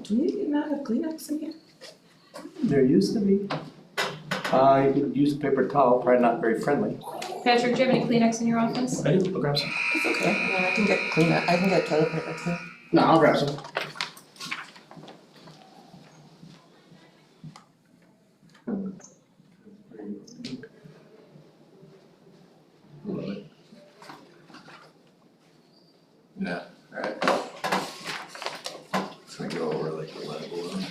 Do you not have Kleenex in here? There used to be. You could use paper towel, probably not very friendly. Patrick, do you have any Kleenex in your office? I do, I'll grab some. It's okay. I mean, I can get Kleenex. I can get toilet paper too. No, I'll grab some. Yeah, alright. It's gonna go over like a lead balloon.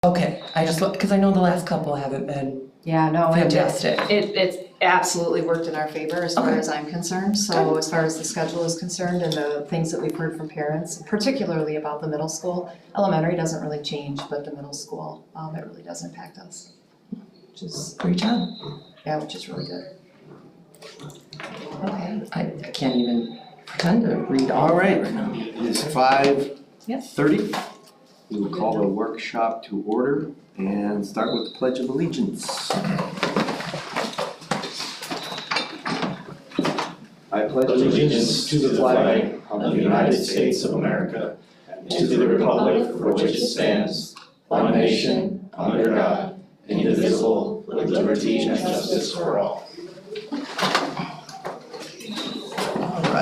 Okay, I just, because I know the last couple haven't been Yeah, no, fantastic. it's absolutely worked in our favor as far Okay. as I'm concerned. So as far as the schedule is concerned and the things that we've heard from parents, particularly about the middle school, elementary doesn't really change, but the middle school, it really does impact us. Which is, Great job. yeah, which is really good. Okay, I can't even pretend to read all All right, right now. it is 5:30. Yep. We will call the workshop to order and start with the Pledge of Allegiance. I pledge Allegiance to the flag of the United States of America and to the republic for which it stands, one nation, under God, indivisible, with liberty and justice for all.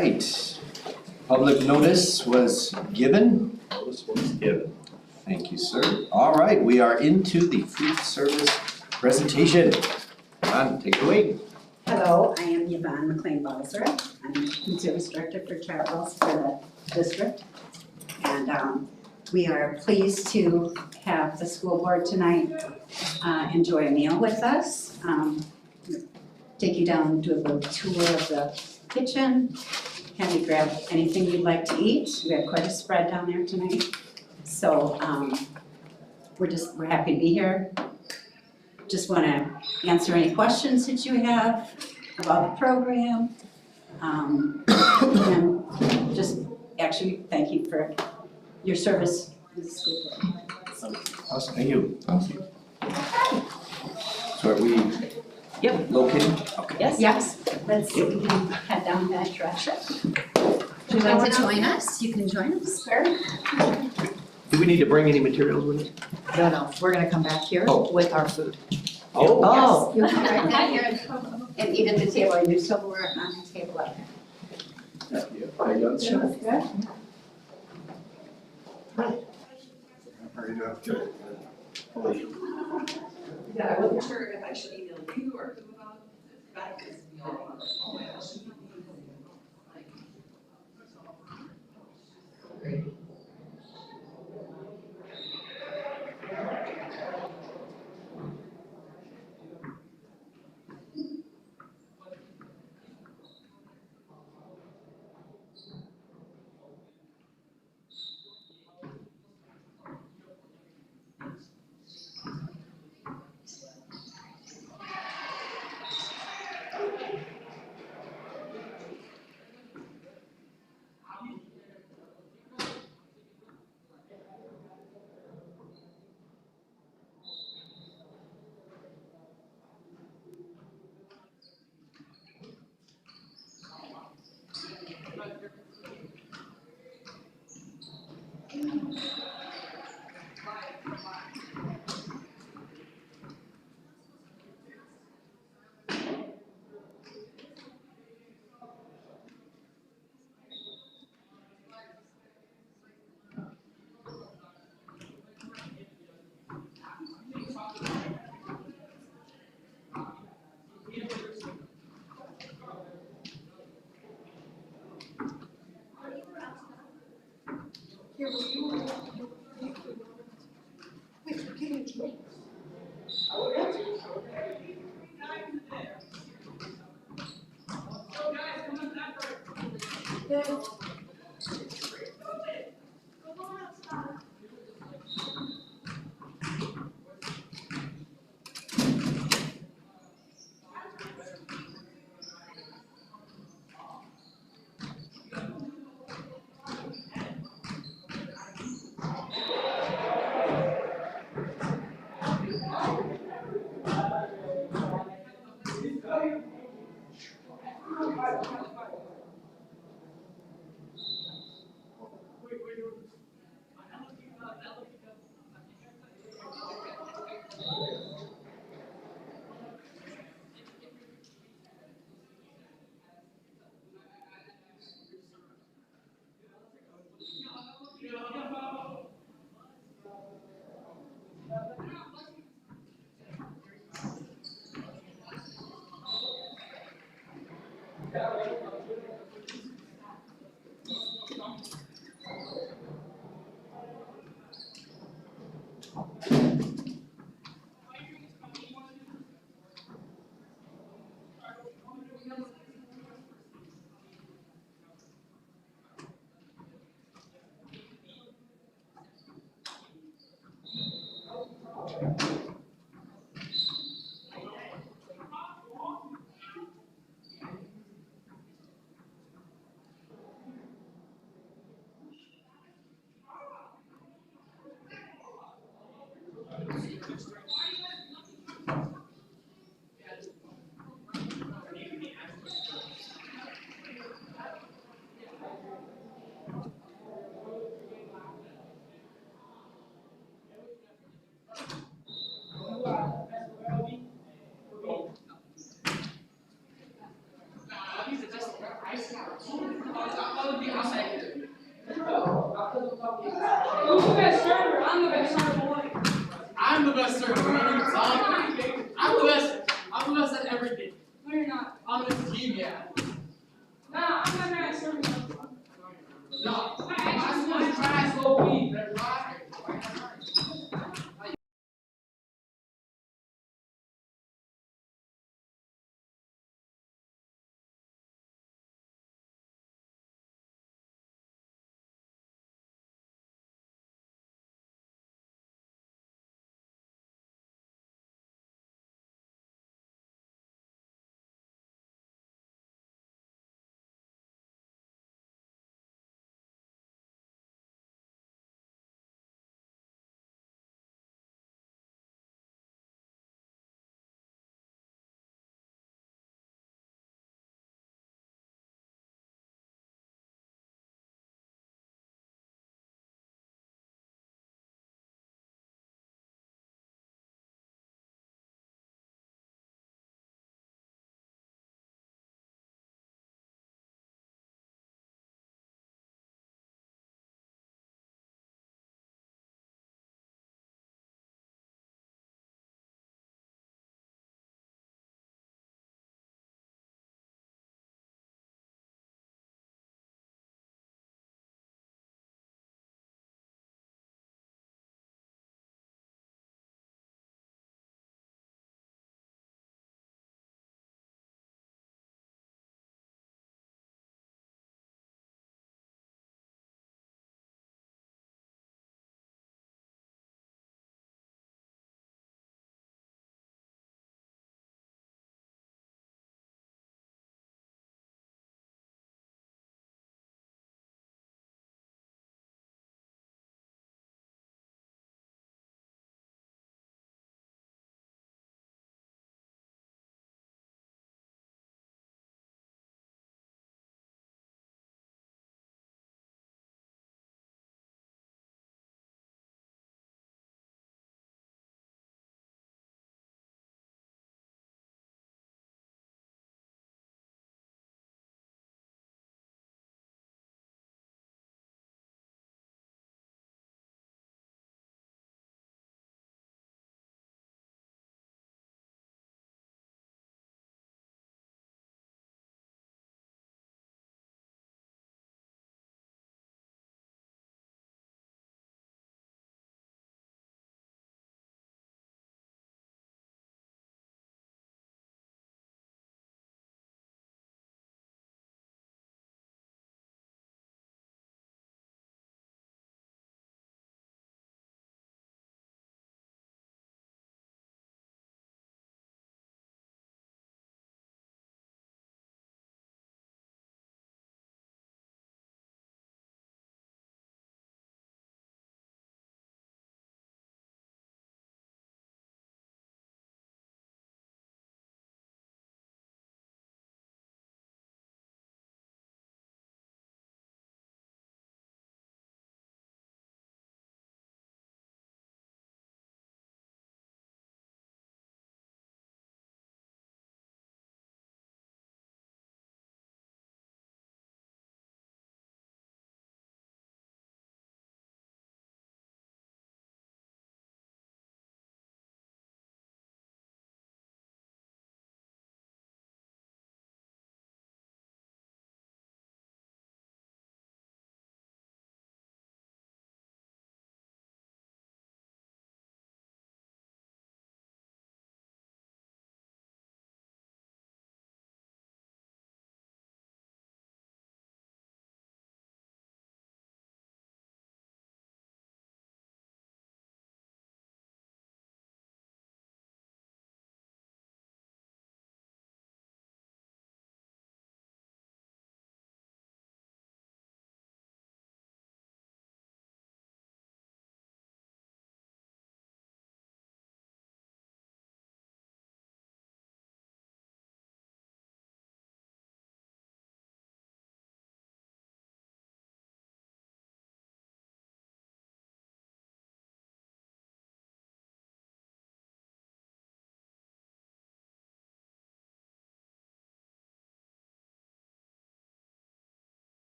right. Public notice was given. Notice was given. Thank you, sir. All right, we are into the food service presentation. Ron, take it away. Hello, I am Yvonne McLean-Balzer. I'm Food Service Director for Chartwell's for the district. And we are pleased to have the school board tonight enjoy a meal with us. Take you down, do a little tour of the kitchen, have you grab anything you'd like to eat. We have quite a spread down there tonight. So we're happy to be here. Just want to answer any questions that you have about the program. And just actually thank you for your service to the school board. Awesome, thank you. Awesome. So are we located? Okay. Yes, let's, we can head down that direction. If you'd like to join us, you can join us. Sure. Do we need to bring any materials with us? No, we're gonna come back here Oh. with our food. Oh. Yes, you'll come right down here and eat at the table, and there's silverware on the table up there. Sure. How are you doing? Good. Yeah, I wasn't sure if I should email you or who about that, because we all I'm the best server. I'm the best. I'm the best at everything. No, you're not. On this team, yeah. Nah, I'm not gonna serve you. No, I'm supposed to try slow beat. That's right.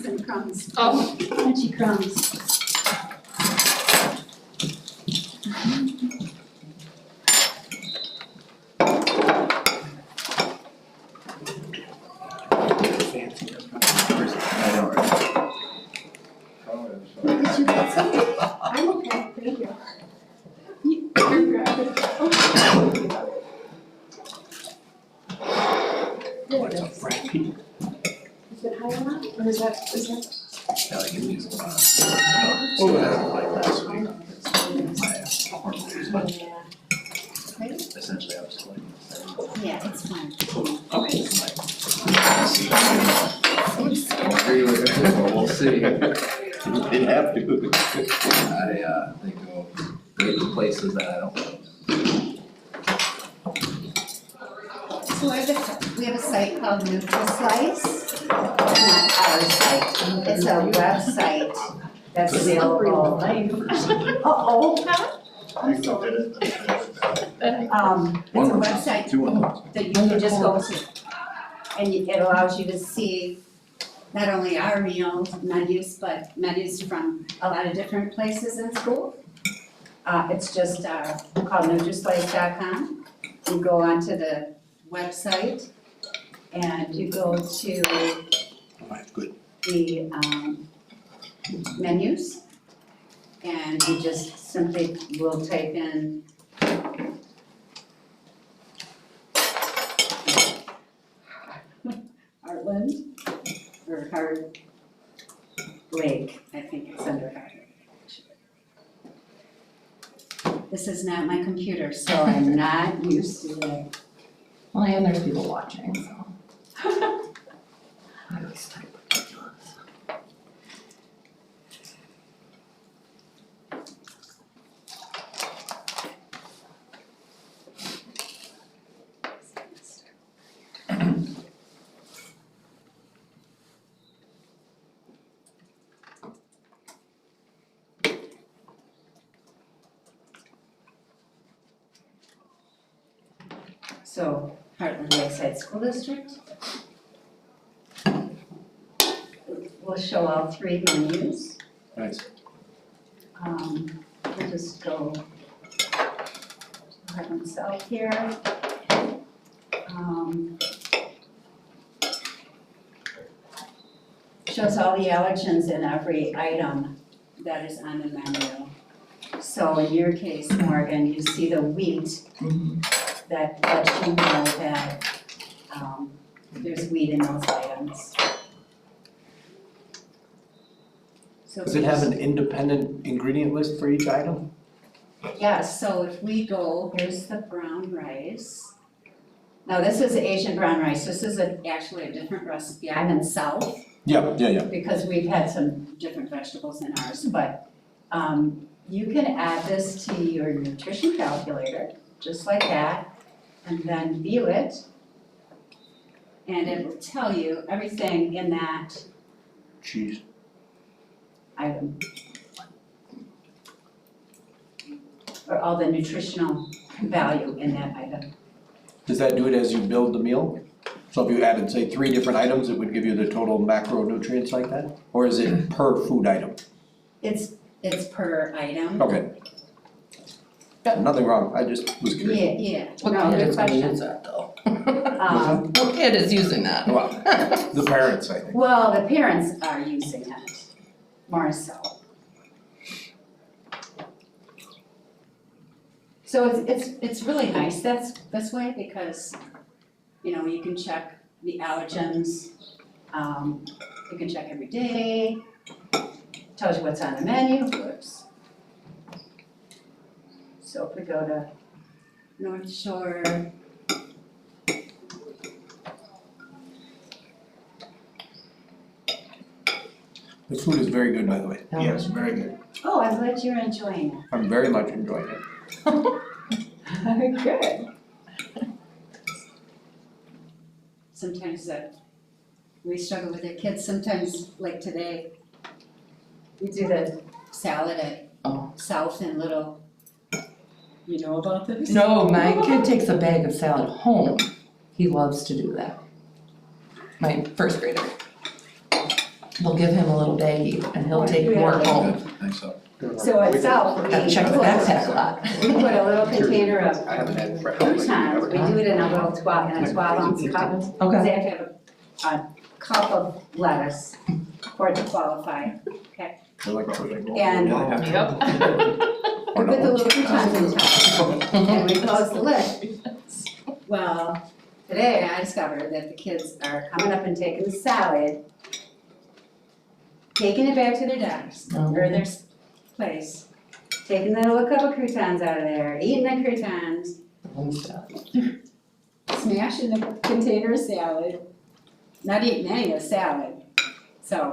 and crumbs, Oh, crunchy crumbs. I know, right? Did you get something? I'm okay, thank you. You grab it. There it is. Frankie. Is it high enough, or is that? Yeah, like in these, oh, that's like last week. Essentially, I was like. Yeah, it's fine. Okay. Agree with it, well, we'll see. They'd have to. They go great places that I don't know. So we have a site called NutriSlice. Not our site, it's a website that's available. Uh-oh. You can fit it. It's a website Two of them. that you can just go to. And it allows you to see not only our menus, but menus from a lot of different places in school. It's just called NutriSlice.com. You go onto the website and you go to Alright, good. the menus. And you just simply will type in Hartland or Hart Lake, I think it's under Hart Lake. This is not my computer, so I'm not used to it. Well, and there's people watching, so. I always type ridiculous. So, Hartland-Lakeside School District. We'll show all three menus. Nice. We'll just go to Hartland South here. Shows all the allergens in every item that is on the menu. So in your case, Morgan, you see the wheat that lets you know that there's wheat in those items. So Does it have an independent ingredient list for each item? Yes, so if we go, here's the brown rice. Now, this is Asian brown rice, this is actually a different recipe, I'm in South, Yeah. because we've had some different vegetables in ours, but you can add this to your nutrition calculator, just like that, and then view it. And it will tell you everything in that Cheese. item. Or all the nutritional value in that item. Does that do it as you build the meal? So if you added, say, 3 different items, it would give you the total macronutrients like that? Or is it per food item? It's per item. Okay. Yeah, nothing wrong, I just was curious. Yeah. What No, kid good is gonna question. use that though? What kid is using that? Well, the parents, I think. Well, the parents are using it, more so. So it's really nice this way because, you can check the allergens, you can check every day, tells you what's on the menu, whoops. So if we go to North Shore, The food is very good, by the way. Yeah. Yes, very good. oh, I'm glad you're enjoying it. I'm very much enjoying it. Good. Sometimes we struggle with the kids, sometimes like today, we do the salad at Oh. South and Little. You know about this? No, my kid takes a bag of salad home. He loves to do that. My first grader. We'll give him a little baggie and he'll take more home. I think so. So itself, we Gotta check the put backpack a lot. we put a little container of I haven't had fresh. croutons, we do it in a little 12-ounce cup. Okay. They have to have a cup of lettuce for it to qualify. They're like perfect. And Yep. we put the little croutons in top, and we close the lid. Well, today I discovered that the kids are coming up and taking the salad, taking it back to their desk, or their place, taking the little cup of croutons out of there, eating the croutons, smashing the container of salad, not eating any of the salad. So,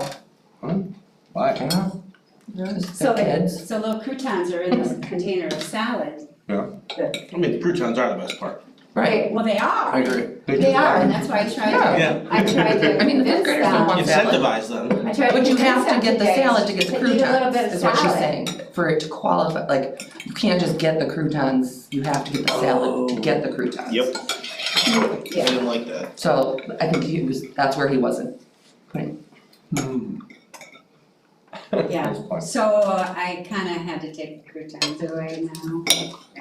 Why? so The kids. so little croutons are in this container of salad. Yeah. I mean, the croutons are the best part. Right. Well, they are. I agree. They are, and that's why I tried to, Yeah. I tried to I mean, the fifth convince graders don't them. want salad. Incentivize them. I tried to But you convince have to them get the today salad to get the eat a little bit croutons, of is what she's salad. saying, for it to qualify, like, you can't just get the croutons, you have to get the salad to get the croutons. Yep. I didn't like that. So, I think that's where he wasn't putting. Yeah, so I kinda had to take the croutons away now.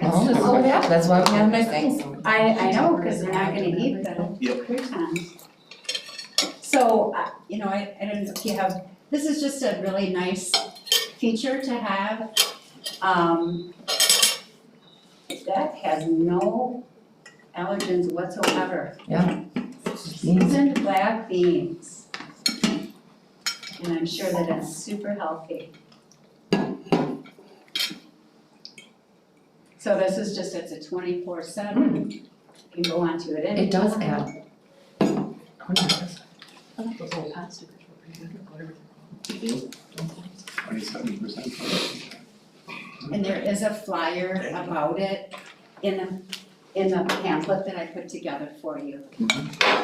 Well, that's why we have nice things. I know, cause they're not gonna eat the Yep. croutons. So, you know, I don't know if you have, this is just a really nice feature to have. That has no allergens whatsoever. Yeah. Seasoned black beans. And I'm sure that it's super healthy. So this is just, it's a 24/7, you can go onto it anytime. It does add. I like those little pot stickers were pretty good, whatever they're called. 27%. And there is a flyer about it in the pamphlet that I put together for you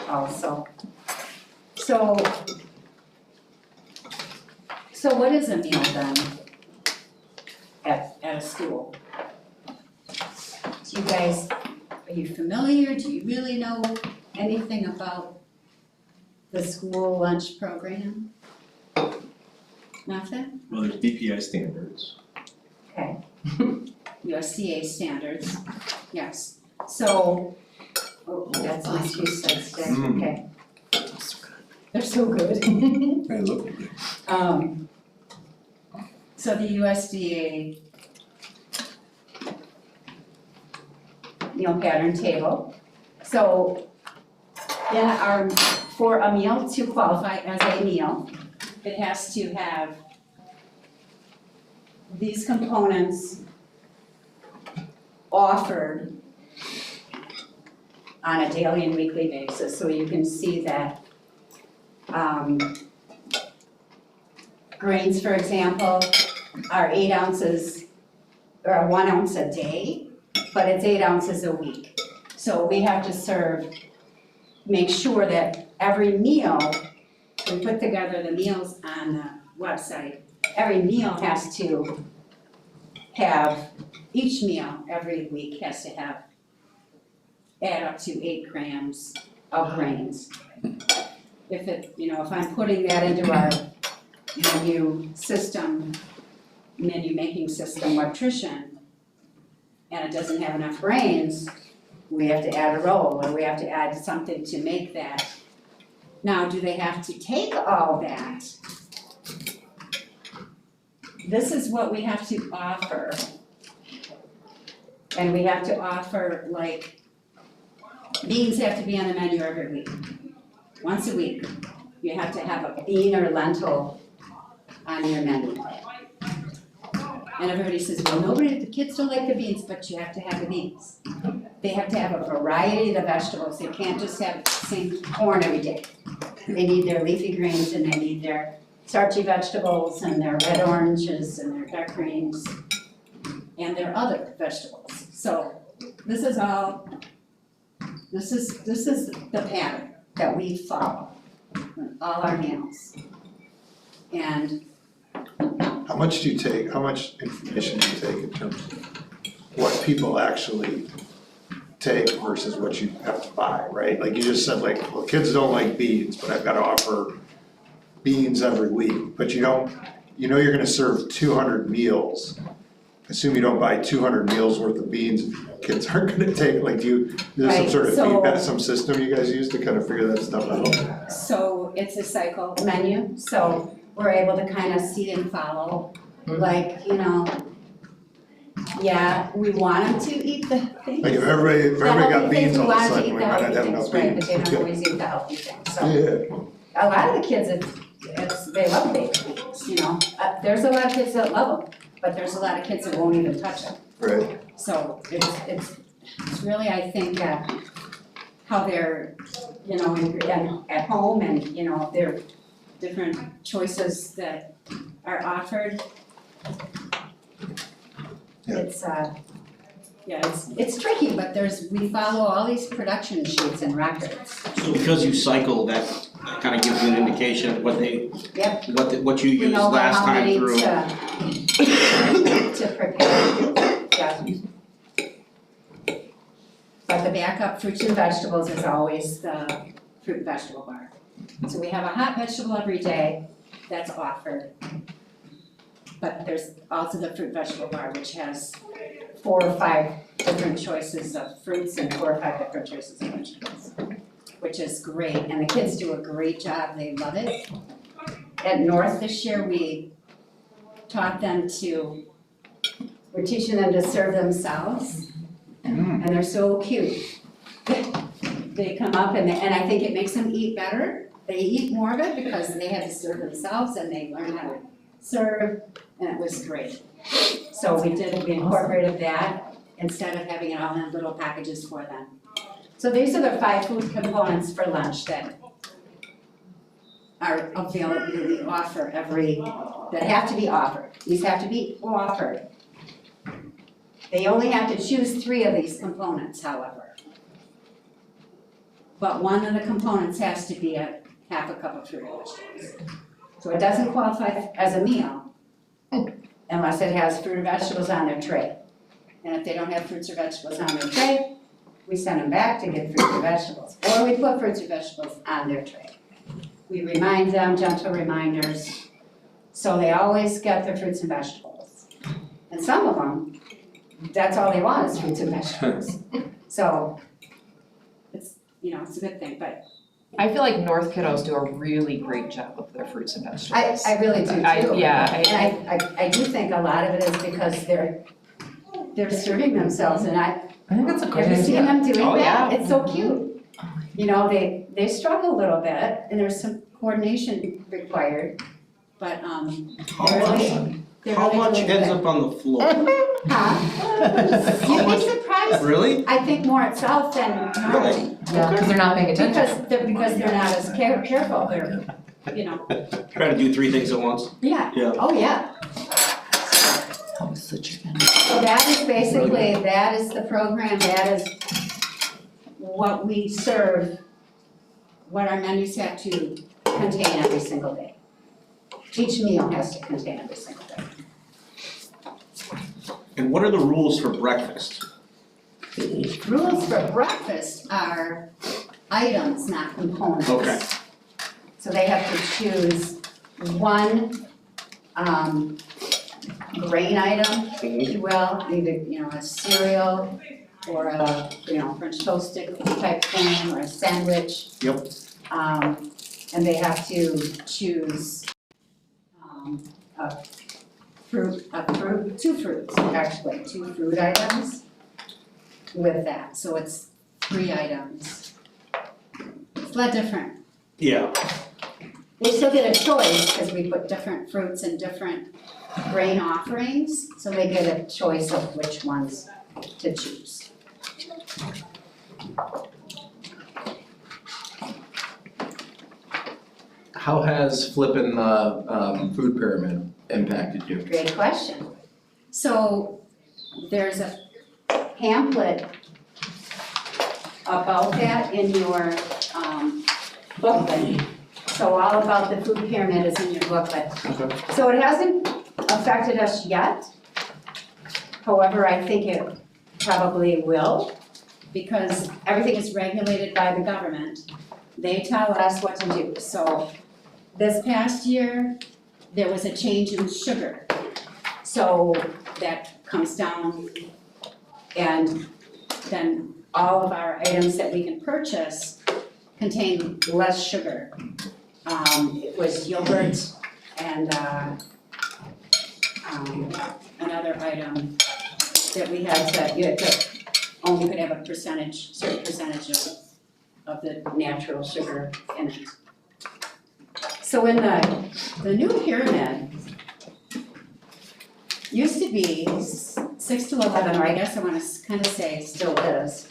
also. So what is a meal then at a school? Do you guys, are you familiar, do you really know anything about the school lunch program? Nothing? Well, there's BPI standards. Okay. USDA standards, yes. So, oh, that's my two cents stick, okay. They're so good. They look good. So the USDA meal pattern table. So for a meal to qualify as a meal, it has to have these components offered on a daily and weekly basis, so you can see that grains, for example, are 8 ounces, or 1 ounce a day, but it's 8 ounces a week. So we have to make sure that every meal, we put together the meals on the website, every meal has to have, each meal every week has to add up to 8 grams of grains. If I'm putting that into our menu making system, nutrition, and it doesn't have enough grains, we have to add a roll, or we have to add something to make that. Now, do they have to take all that? This is what we have to offer. And we have to offer, like, beans have to be on the menu every week. Once a week, you have to have a bean or lentil on your menu. And everybody says, well, the kids don't like the beans, but you have to have the beans. They have to have a variety of the vegetables. They can't just have the same corn every day. They need their leafy greens, and they need their starchy vegetables, and their red oranges, and their dark greens, and their other vegetables. So this is the pattern that we follow in all our meals. And How much information do you take in terms of what people actually take versus what you have to buy, right? Like you just said, like, well, kids don't like beans, but I've gotta offer beans every week, but you don't, you know you're gonna serve 200 meals. Assume you don't buy 200 meals worth of beans, kids aren't gonna take, like, is there some Right, sort of so- feedback, some system you guys use to kind of figure that stuff out? So it's a cycle menu, so we're able to kind of see and follow, like, you know, yeah, we want them to eat the things. Like if everybody got beans all of a sudden, we We might not want have them enough to eat the healthy things, right, beans. but they don't always eat the healthy things, so. Yeah, A lot of the kids, they love baked beans, you know, there's a lot of kids that love them, but there's a lot of kids that won't even touch them. right, So it's really, I think, how they're, you know, at home and, you know, their different choices that are offered. Yeah. It's tricky, but we follow all these production sheets and records. So because you cycle, that kind of gives you an indication of what Yep. what you We used know last how time many through. to prepare, yeah. But the backup fruits and vegetables is always the fruit and vegetable bar. So we have a hot vegetable every day that's offered. But there's also the fruit vegetable bar, which has 4 or 5 different choices of fruits and 4 or 5 different choices of vegetables, which is great, and the kids do a great job, they love it. At North this year, we're teaching them to serve themselves, and they're so cute. They come up and I think it makes them eat better, they eat more of it because they have to serve themselves and they learn how to serve, and it was great. So we incorporated that instead of having it all in little packages for them. So these are the 5 food components for lunch that are available, that we offer that have to be offered. These have to be offered. They only have to choose 3 of these components, however. But one of the components has to be a half a cup of fruit and vegetables. So it doesn't qualify as a meal unless it has fruit or vegetables on their tray. And if they don't have fruits or vegetables on their tray, we send them back to get fruits or vegetables. Or we put fruits or vegetables on their tray. We remind them, gentle reminders, so they always get their fruits and vegetables. And some of them, that's all they want is fruits and vegetables. So it's, you know, it's a good thing, but I feel like North kiddos do a really great job of their fruits and vegetables. I really do too. Yeah, And I do think a lot of it is because they're serving themselves, and I think that's a great have you seen idea. them doing Oh, that? yeah. It's so cute. You know, they struggle a little bit, and there's some coordination required, but they're How really much doing ends good. up on the floor? Huh? You'd be surprised, Really? I think more at South than north, Really? Yeah, because they're not paying attention. because they're not as careful, they're, you know, Try to do 3 things at once. yeah, Yeah. oh yeah. Oh, it's the chicken. So that is basically, that is the program, that is what we serve, what our menus have to contain every single day. Each meal has to contain every single day. And what are the rules for breakfast? Rules for breakfast are items, not components. Okay. So they have to choose one grain item, if you will, either, you know, a cereal or a, you know, French toast stick type thing, or a sandwich. Yep. And they have to choose two fruits, actually, 2 fruit items with that, so it's 3 items. It's a lot different. Yeah. They still get a choice, because we put different fruits and different grain offerings, so they get a choice of which ones to choose. How has flipping the food pyramid impacted you? Great question. So there's a pamphlet about that in your booklet. So all about the food pyramid is in your booklet. Okay. So it hasn't affected us yet. However, I think it probably will, because everything is regulated by the government. They tell us what to do. So This past year, there was a change in sugar. So that comes down, and then all of our items that we can purchase contain less sugar. It was yogurt and another item that we had to, you had to, only could have a percentage, certain percentage of the natural sugar in it. So in the new pyramid, used to be 6 to 11, or I guess I wanna kind of say still is.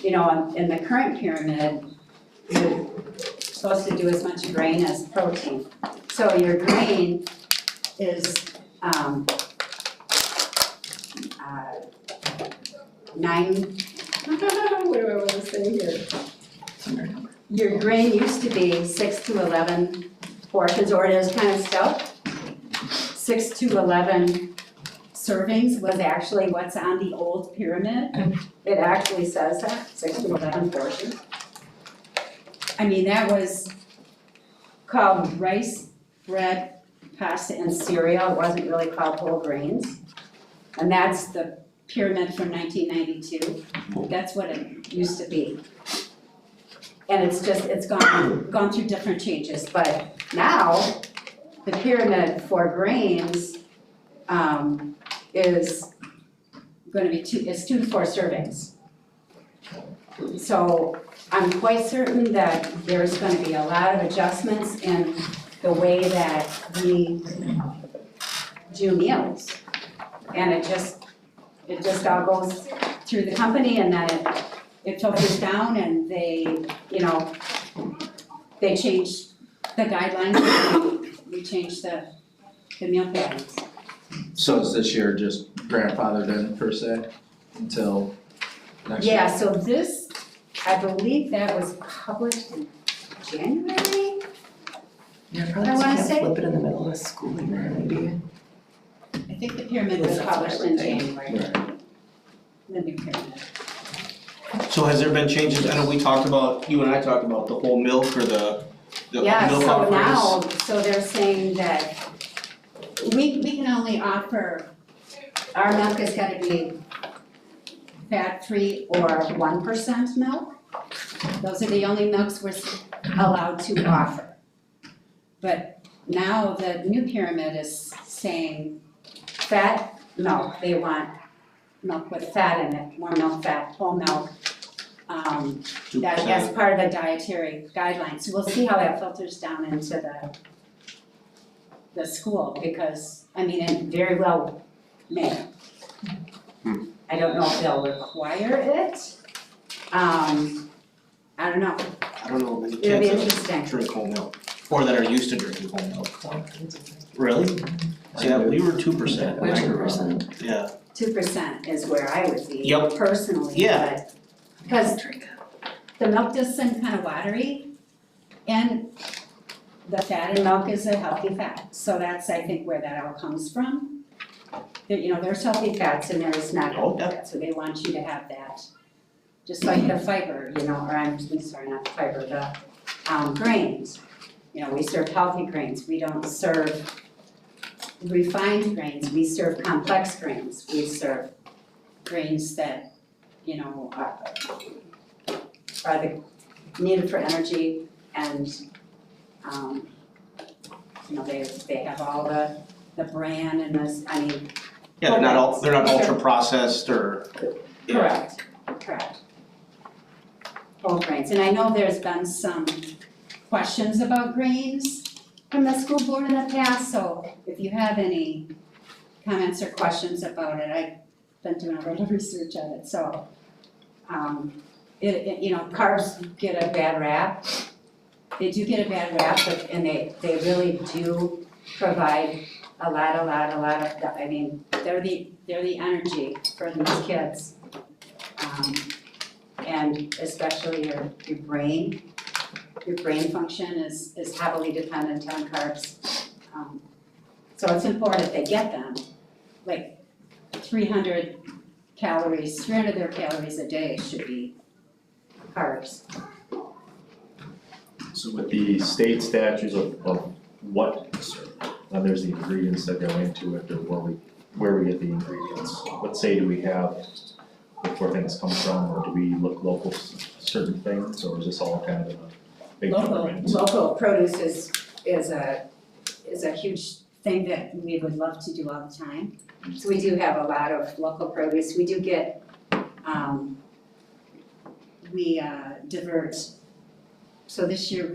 You know, in the current pyramid, you're supposed to do as much grain as protein. So your grain is, 9, what do I wanna say here? Your grain used to be 6 to 11 portions, or it is kind of still. 6 to 11 servings was actually what's on the old pyramid. It actually says that, 6 to 11 portions. I mean, that was called rice, bread, pasta, and cereal. It wasn't really called whole grains. And that's the pyramid from 1992. That's what it used to be. And it's gone through different changes, but now the pyramid for grains is gonna be 2 to 4 servings. So I'm quite certain that there's gonna be a lot of adjustments in the way that we do meals. And it just all goes through the company, and then it filters down, and they, you know, they change the guidelines, we change the meal patterns. So is this year just grandfathered in per se until next year? Yeah, so this, I believe that was published in January? Yeah, probably I wanna can't say- flip it in the middle of the school year, maybe. I think the pyramid was That's what I published would in think. January. The new pyramid. So has there been changes? I know we talked about, you and I talked about the whole milk or the milk Yeah, so offerings. now, so they're saying that we can only offer, our milk has gotta be fat-free or 1% milk. Those are the only milks we're allowed to offer. But now the new pyramid is saying fat milk, they want milk with fat in it, more milk, fat, whole milk. That as part of the dietary guidelines, so we'll see how that filters down into the school, because, I mean, it very well may. I don't know if they'll require it, I don't know, I don't know, many it'll be kids that interesting. drink whole milk, or that are used to drinking whole milk. Really? Yeah, we were 2%. Which person? Yeah. 2% is where I would be Yep. personally, Yeah. but, because the milk does seem kind of watery, and the fat in milk is a healthy fat, so that's, I think, where that all comes from. There, you know, there's healthy fats and there's not healthy fats, so they want you to have that. Just like the fiber, you know, or I'm sorry, not the fiber, the grains. You know, we serve healthy grains, we don't serve refined grains, we serve complex grains, we serve grains that, you know, are needed for energy, and you know, they have all the bran and this, I mean. Yeah, they're not ultra processed or. Yeah. Correct. Whole grains, and I know there's been some questions about grains from the school board in the past, so if you have any comments or questions about it, I've been doing a lot of research on it, so. You know, carbs get a bad rap. They do get a bad rap, but, and they really do provide a lot of, I mean, they're the energy for these kids. And especially your brain function is heavily dependent on carbs. So it's important they get them, like 300 of their calories a day should be carbs. So with the state statutes of what, and there's the ingredients that go into it, or where we get the ingredients. What say do we have where things come from, or do we look local to certain things, or is this all kind of a big government? Local produce is a huge thing that we would love to do all the time. So we do have a lot of local produce. We do get, we divert, so this year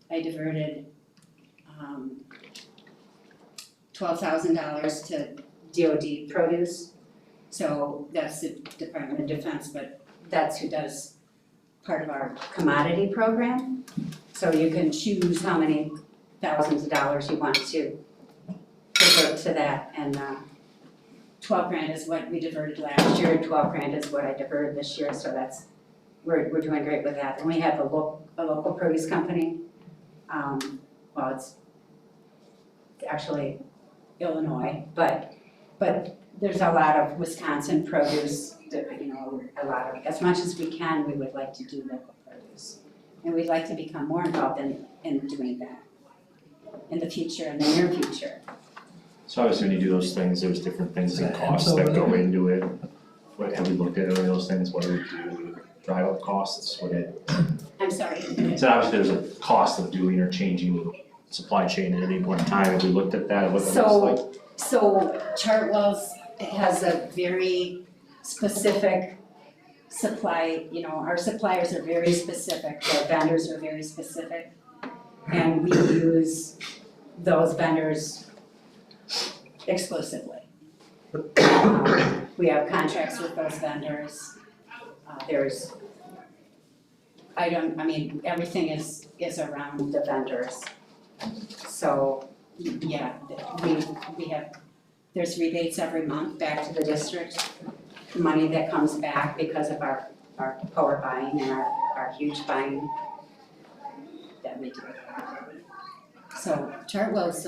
I diverted $12,000 to DOD produce. So that's the Department of Defense, but that's who does part of our commodity program. So you can choose how many thousands of dollars you want to divert to that, and 12 grand is what we diverted last year, 12 grand is what I diverted this year, so that's, we're doing great with that. And we have a local produce company, well, it's actually Illinois, but there's a lot of Wisconsin produce, a lot of, as much as we can, we would like to do local produce. And we'd like to become more involved in doing that in the future, in the near future. So obviously when you do those things, there's different things and costs that go into it. What, have we looked at any of those things? What do we do to drive up costs? I'm sorry. So obviously there's a cost of doing or changing supply chain at any point in time. Have we looked at that, what that looks like? So Chartwell's has a very specific supply, our suppliers are very specific, our vendors are very specific. And we use those vendors exclusively. We have contracts with those vendors. Everything is around the vendors. So, yeah, we have, there's rebates every month back to the district, money that comes back because of our power buying and our huge buying that we do. So Chartwell's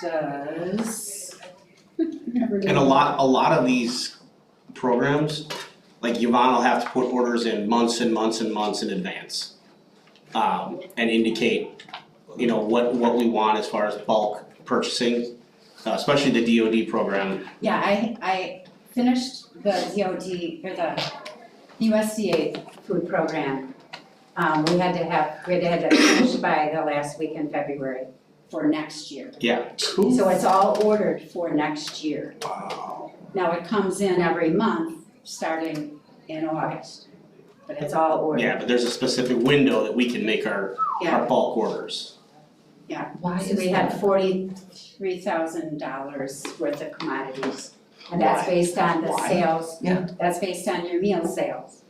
does. And a lot of these programs, like Yvonne will have to put orders in months and months and months in advance. And indicate, what we want as far as bulk purchasing, especially the DoD program. Yeah, I finished the DoD, or the USDA food program. We had to have that finished by the last week in February for next year. Yeah. So it's all ordered for next year. Wow. Now it comes in every month, starting in August, but it's all ordered. Yeah, but there's a specific window that we can make our bulk orders. Yeah, Why so is we had $43,000 worth of commodities. And that's based on the sales. Yeah. That's based on your meal sales.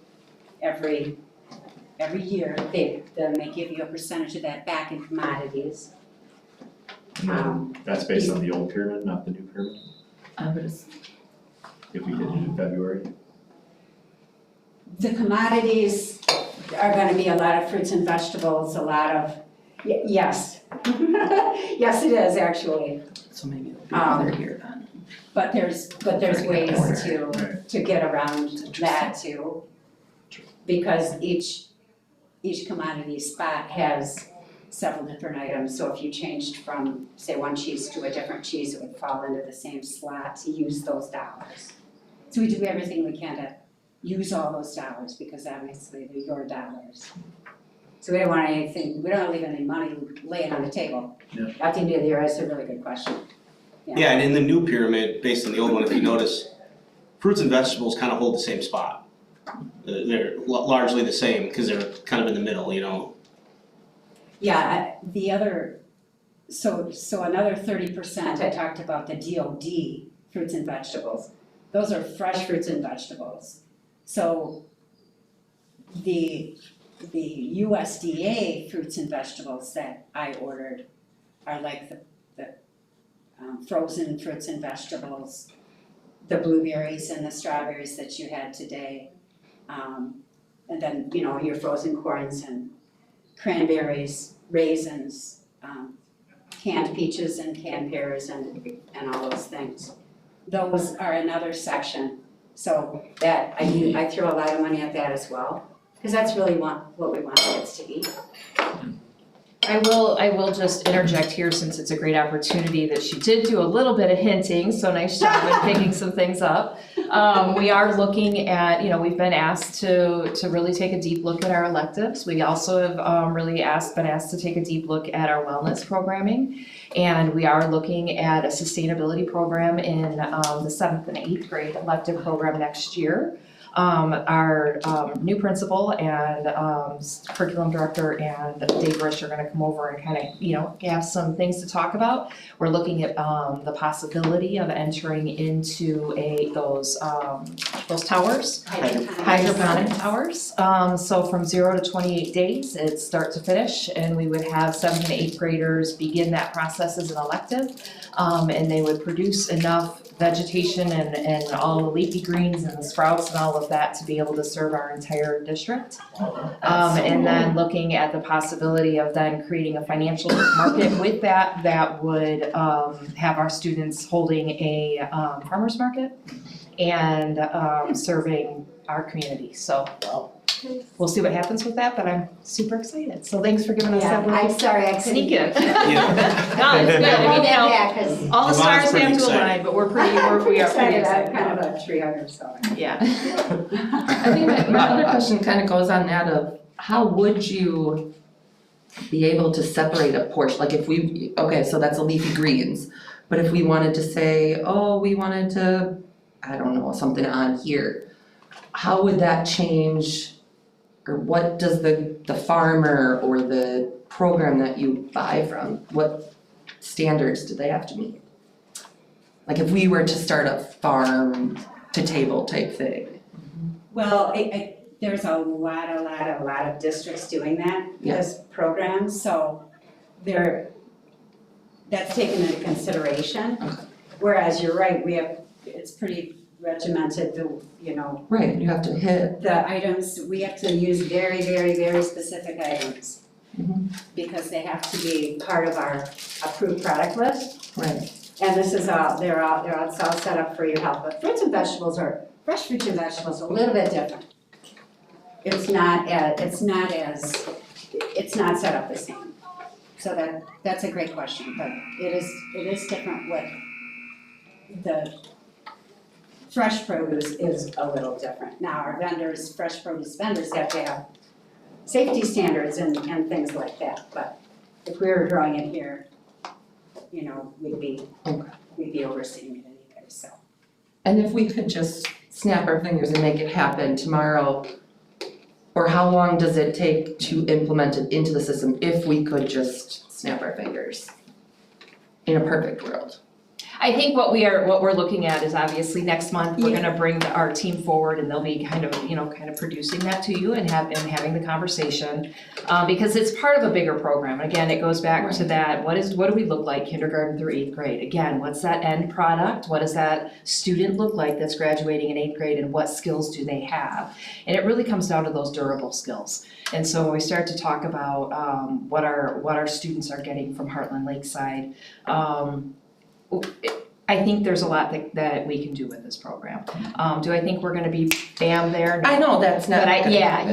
Every year, they give you a percentage of that back in commodities. That's based on the old pyramid, not the new pyramid, if we did it in February. The commodities are gonna be a lot of fruits and vegetables, a lot of, yes. Yes, it is actually. So maybe it'll be another year then. But there's ways to get around that too. Because each commodity spot has several different items, so if you changed from, say, one cheese to a different cheese, it would fall into the same slot to use those dollars. So we do everything we can to use all those dollars, because obviously they're your dollars. So we don't want anything, we don't want to leave any money laying on the table. Yeah. At the end of the year, that's a really good question. Yeah, and in the new pyramid, based on the old one, if you notice, fruits and vegetables kind of hold the same spot. They're largely the same, because they're kind of in the middle, Yeah, the other, so another 30%, I talked about the DOD fruits and vegetables. Those are fresh fruits and vegetables. So the USDA fruits and vegetables that I ordered are like the frozen fruits and vegetables, the blueberries and the strawberries that you had today. And then, your frozen corns and cranberries, raisins, canned peaches and canned pears and all those things. Those are another section, so that I throw a lot of money at that as well, Because that's really what we want kids to eat. I will just interject here since it's a great opportunity that she did do a little bit of hinting, so nice job in picking some things up. We are looking at, we've been asked to really take a deep look at our electives. We also have been asked to take a deep look at our wellness programming. And we are looking at a sustainability program in the 7th and 8th grade elective program next year. Our new principal and curriculum director and Dave Rich are gonna come over and kind of, have some things to talk about. We're looking at the possibility of entering into those towers, hydroponic towers. So from 0 to 28 days, it's start to finish, and we would have 7th and 8th graders begin that process as an elective. And they would produce enough vegetation and all the leafy greens and the sprouts and all of that to be able to serve our entire district. And then looking at the possibility of then creating a financial market with that would have our students holding a farmer's market and serving our community. So we'll see what happens with that, but I'm super excited. So thanks for giving us that little I'm sorry, I couldn't. sneak in. Yeah. No, it's good. I mean, Yeah, all the Yvonne's stars pretty have to excited. align, but we are pretty excited, excited. I'm kind of a tree hugger, so. Yeah. I think my other question kind of goes on that of, how would you be able to separate a portion, like if we, okay, so that's a leafy greens, but if we wanted to say, oh, we wanted to, I don't know, something on here, how would that change, or what does the farmer or the program that you buy from, what standards do they have to meet? Like if we were to start a farm to table type thing. Well, there's a lot of districts doing that, this program, so that's taken into consideration. Okay. Whereas you're right, it's pretty regimented, Right, you have to hit. the items, we have to use very, very, very specific items. Mhm. Because they have to be part of our approved product list. Right. And this is they're all set up for your health, but fresh fruits and vegetables are a little bit different. It's not set up the same. So that's a great question, but it is different with the fresh produce is a little different. Now, our fresh produce vendors have to have safety standards and things like that, but if we were growing it here, we'd be overseeing it anyway, so. And if we could just snap our fingers and make it happen tomorrow, or how long does it take to implement it into the system if we could just snap our fingers? In a perfect world. I think what we're looking at is obviously next month, we're gonna bring our team forward and they'll be kind of producing that to you and having the conversation. Because it's part of a bigger program. Again, it goes back to that, what do we look like kindergarten through 8th grade? Again, what's that end product? What does that student look like that's graduating in 8th grade and what skills do they have? And it really comes down to those durable skills. And so when we start to talk about what our students are getting from Hartland-Lakeside, I think there's a lot that we can do with this program. Do I think we're gonna be bam there? No. I know that's not. But but I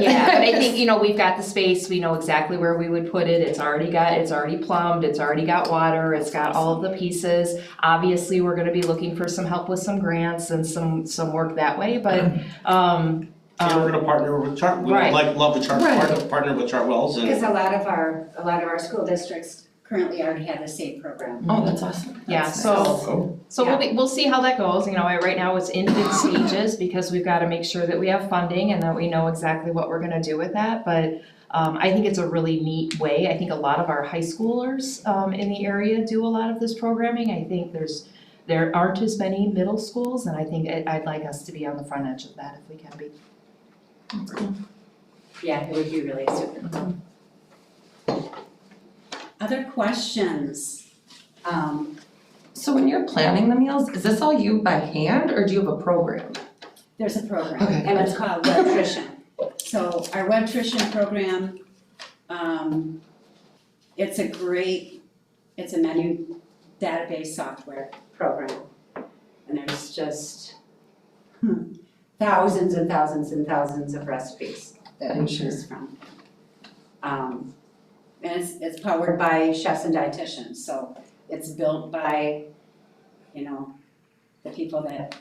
think, we've got the space, we know exactly where we would put it, it's already plumbed, it's already got water, it's got all of the pieces. Obviously, we're gonna be looking for some help with some grants and some work that way, but, And we're gonna partner with we would love to partner with Chartwell's and. Because a lot of our school districts currently already have the same program. Oh, that's awesome. Yeah, That's so we'll see how that goes, right now it's infant stages because we've gotta make sure that we have funding and that we know exactly what we're gonna do with that, but I think it's a really neat way. I think a lot of our high schoolers in the area do a lot of this programming. I think there aren't as many middle schools, and I think I'd like us to be on the front edge of that if we can be. Yeah, it would be really super. Other questions? So when you're planning the meals, is this all you by hand or do you have a program? There's a program, Okay. and it's called Webtrition. So our Webtrition program, it's a menu database software program. And there's just thousands and thousands and thousands of recipes. that I'm she's from. And it's powered by chefs and dietitians, so it's built by, you know, the people that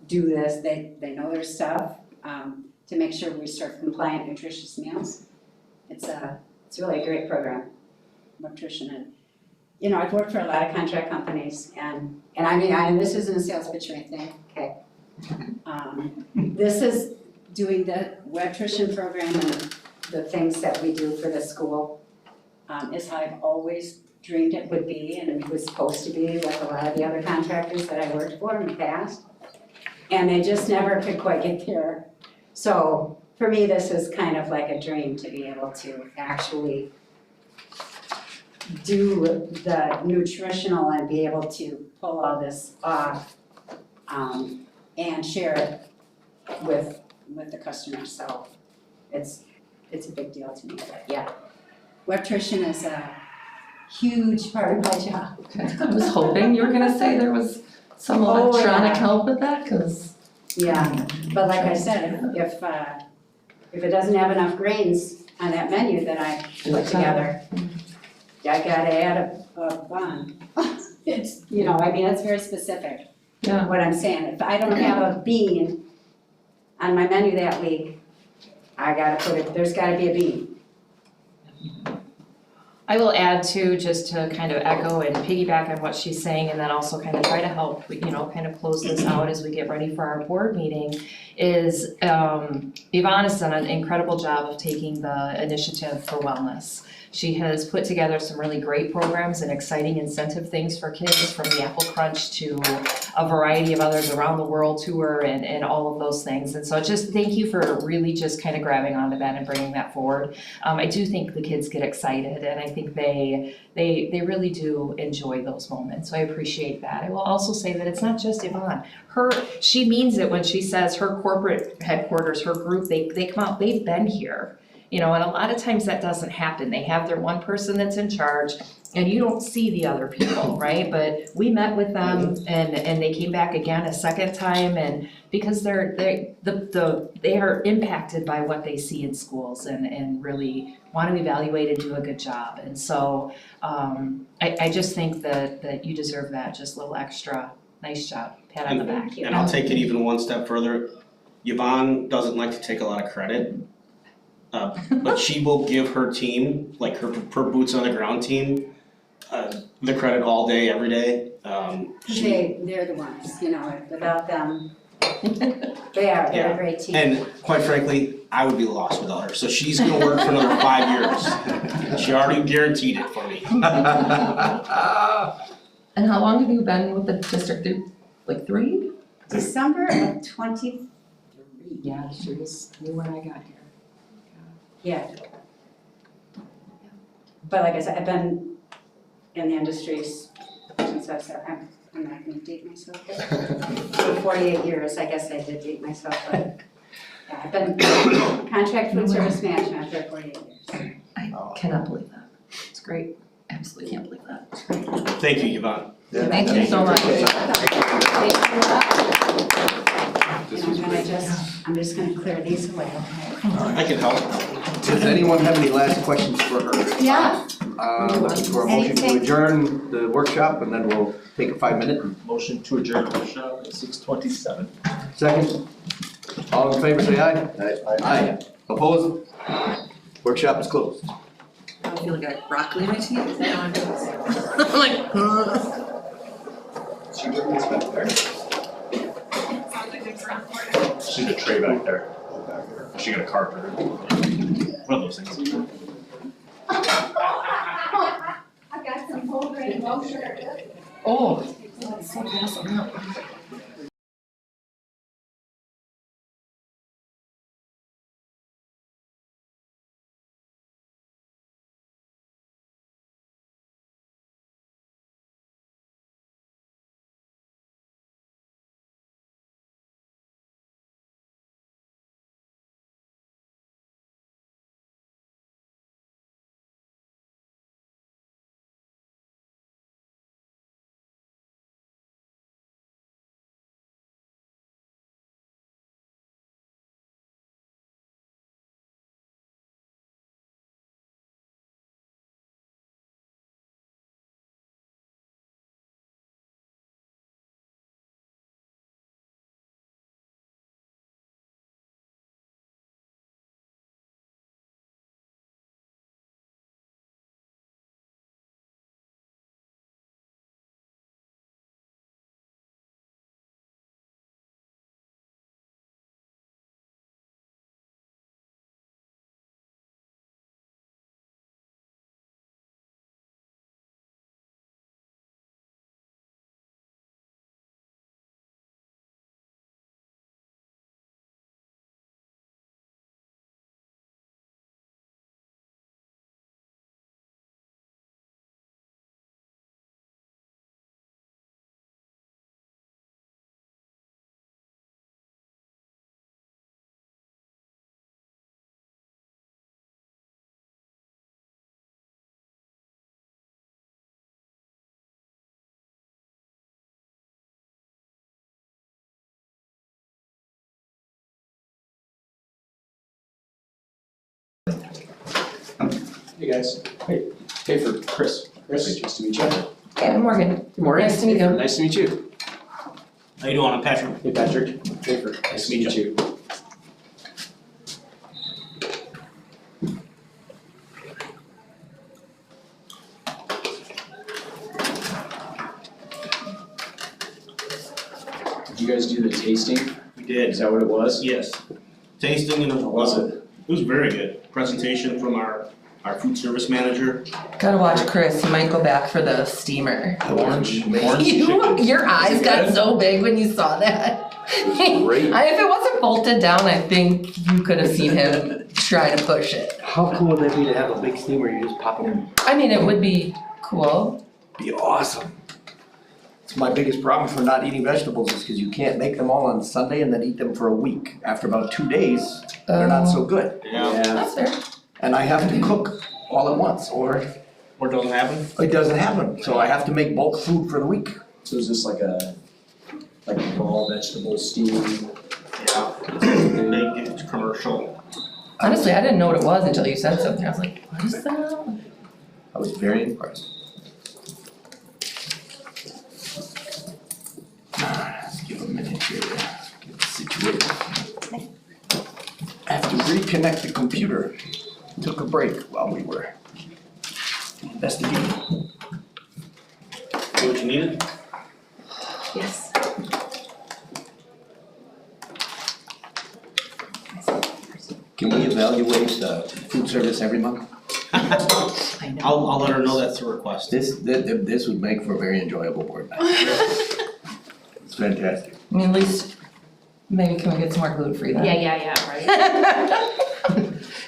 do this, they know their stuff, to make sure we serve compliant, nutritious meals. It's really a great program, nutrition. And, you know, I've worked for a lot of contract companies, and I mean, and this isn't a sales pitch or anything, okay? This is doing the nutrition program and the things that we do for the school, is how I've always dreamed it would be, and it was supposed to be with a lot of the other contractors that I worked for in the past. And they just never could quite get there. So for me, this is kind of like a dream to be able to actually do the nutritional and be able to pull all this off, and share it with the customer. So it's a big deal to me, but yeah. Webtrition is a huge part of my job. Okay. I was hoping you were gonna say there was some Oh, electronic yeah. help with that, cause. Yeah, but like I said, if it doesn't have enough grains on that menu that I put together, I gotta add a bun. It's, you know, I mean, it's very specific, Yeah. what I'm saying. If I don't have a bean on my menu that week, I gotta put it, there's gotta be a bean. I will add to, just to kind of echo and piggyback on what she's saying, and then also kind of try to help, you know, kind of close this out as we get ready for our board meeting, is Yvonne has done an incredible job of taking the initiative for wellness. She has put together some really great programs and exciting incentive things for kids, from the Apple Crunch to a variety of others, around the world tour and all of those things. And so just thank you for really just kind of grabbing onto that and bringing that forward. I do think the kids get excited, and I think they really do enjoy those moments. So I appreciate that. I will also say that it's not just Yvonne. She means it when she says her corporate headquarters, her group, they come out, they've been here. You know, and a lot of times that doesn't happen. They have their one person that's in charge, and you don't see the other people, right? But we met with them, and they came back again a second time, and because they are impacted by what they see in schools, and really want to evaluate and do a good job. And so I just think that you deserve that, just a little extra. Nice job, pat on the back. And I'll take it even one step further. Yvonne doesn't like to take a lot of credit. But she will give her team, like her boots on the ground team, the credit all day, every day. They're the ones, you know, without them, they're a great team. And quite frankly, I would be lost without her. So she's gonna work for another 5 years. She already guaranteed it for me. And how long have you been with the district? Like 3? December of 23. Yeah, she was new when I got here. Yeah. But like I said, I've been in the industries since I started. I'm not gonna date myself. For 48 years, I guess I did date myself, but yeah, I've been contract food service management for 48 years. I cannot believe that. It's great. Absolutely can't believe that. Thank you, Yvonne. Thank you so much. I'm just gonna clear these away. I can help. Does anyone have any last questions for her? Yeah. Looking for a motion to Anything? adjourn the workshop, and then we'll take a 5-minute. Motion to adjourn the workshop at 6:27. Second. All in favor, say aye. Aye. Opposed? Workshop is closed. I feel like I have broccoli in my teeth. I'm like, She's a tray back there. She got a carpet. One of those things. I've got some whole grain kosher. oh, that's so awesome. Hey guys. Hey. Hey for Chris. Chris, nice to meet you. Yeah, I'm Morgan. Good morning. Nice to meet you. Nice to meet you. How you doing? I'm Patrick. Hey Patrick. Schaefer, nice to meet you. Did you guys do the tasting? We did. Is that what it was? Yes. Tasting and How was it? It was very good. Presentation from our food service manager. Gotta watch Chris, he might go back for the steamer. Orange chicken. Your eyes got so big when you saw that. Great. If it wasn't bolted down, I think you could have seen him try to push it. How cool would that be to have a big steamer, you just pop it in? I mean, it would be cool. Be awesome. It's my biggest problem for not eating vegetables is because you can't make them all on Sunday and then eat them for a week. After about 2 days, they're not so good. Yeah. That's fair. And I have to cook all at once, or Or doesn't happen? it doesn't happen. So I have to make bulk food for the week. So is this like a raw vegetable stew? Yeah. It's commercial. Honestly, I didn't know what it was until you said something. I was like, what is that? I was very impressed. Let's give a minute here to get situated. I have to reconnect the computer. Took a break while we were investigating. See what you needed? Yes. Can we evaluate food service every month? I know. I'll let her know that's a request. This would make for a very enjoyable board night. It's fantastic. I mean, at least, maybe can we get some more gluten-free then? Yeah, right?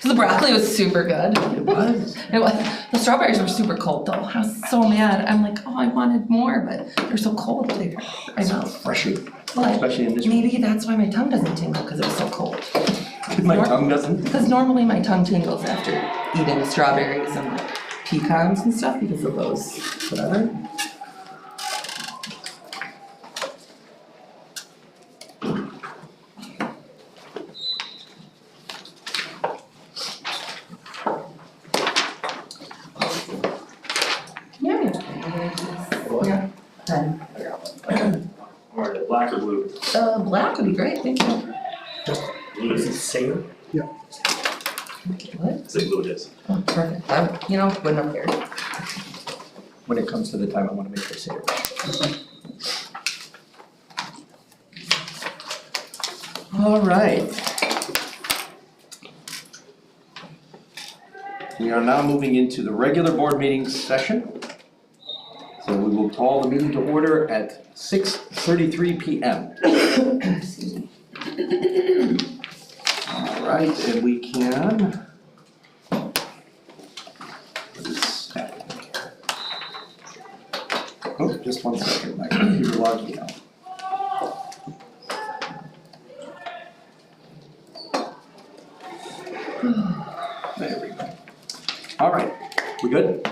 The broccoli was super good. It was. It was. The strawberries were super cold though. I was so mad. I'm like, oh, I wanted more, but they're so cold. I know. Refreshing, But especially in this. maybe that's why my tongue doesn't tingle, because it was so cold. My tongue doesn't. Because normally my tongue tingles after eating strawberries and like pecans and stuff because of those, whatever. Yeah. Then, Or the black or blue? black would be great, thank you. Blue is the same? What? Say blue it is. Oh, perfect. Wouldn't have cared. When it comes to the time I want to make this here. All right. We are now moving into the regular board meeting session. So we will call the meeting to order at 6:33 p.m. All right, and we can. What is happening here? Oh, just 1 second, my computer logged me out. There we go. All right, we good?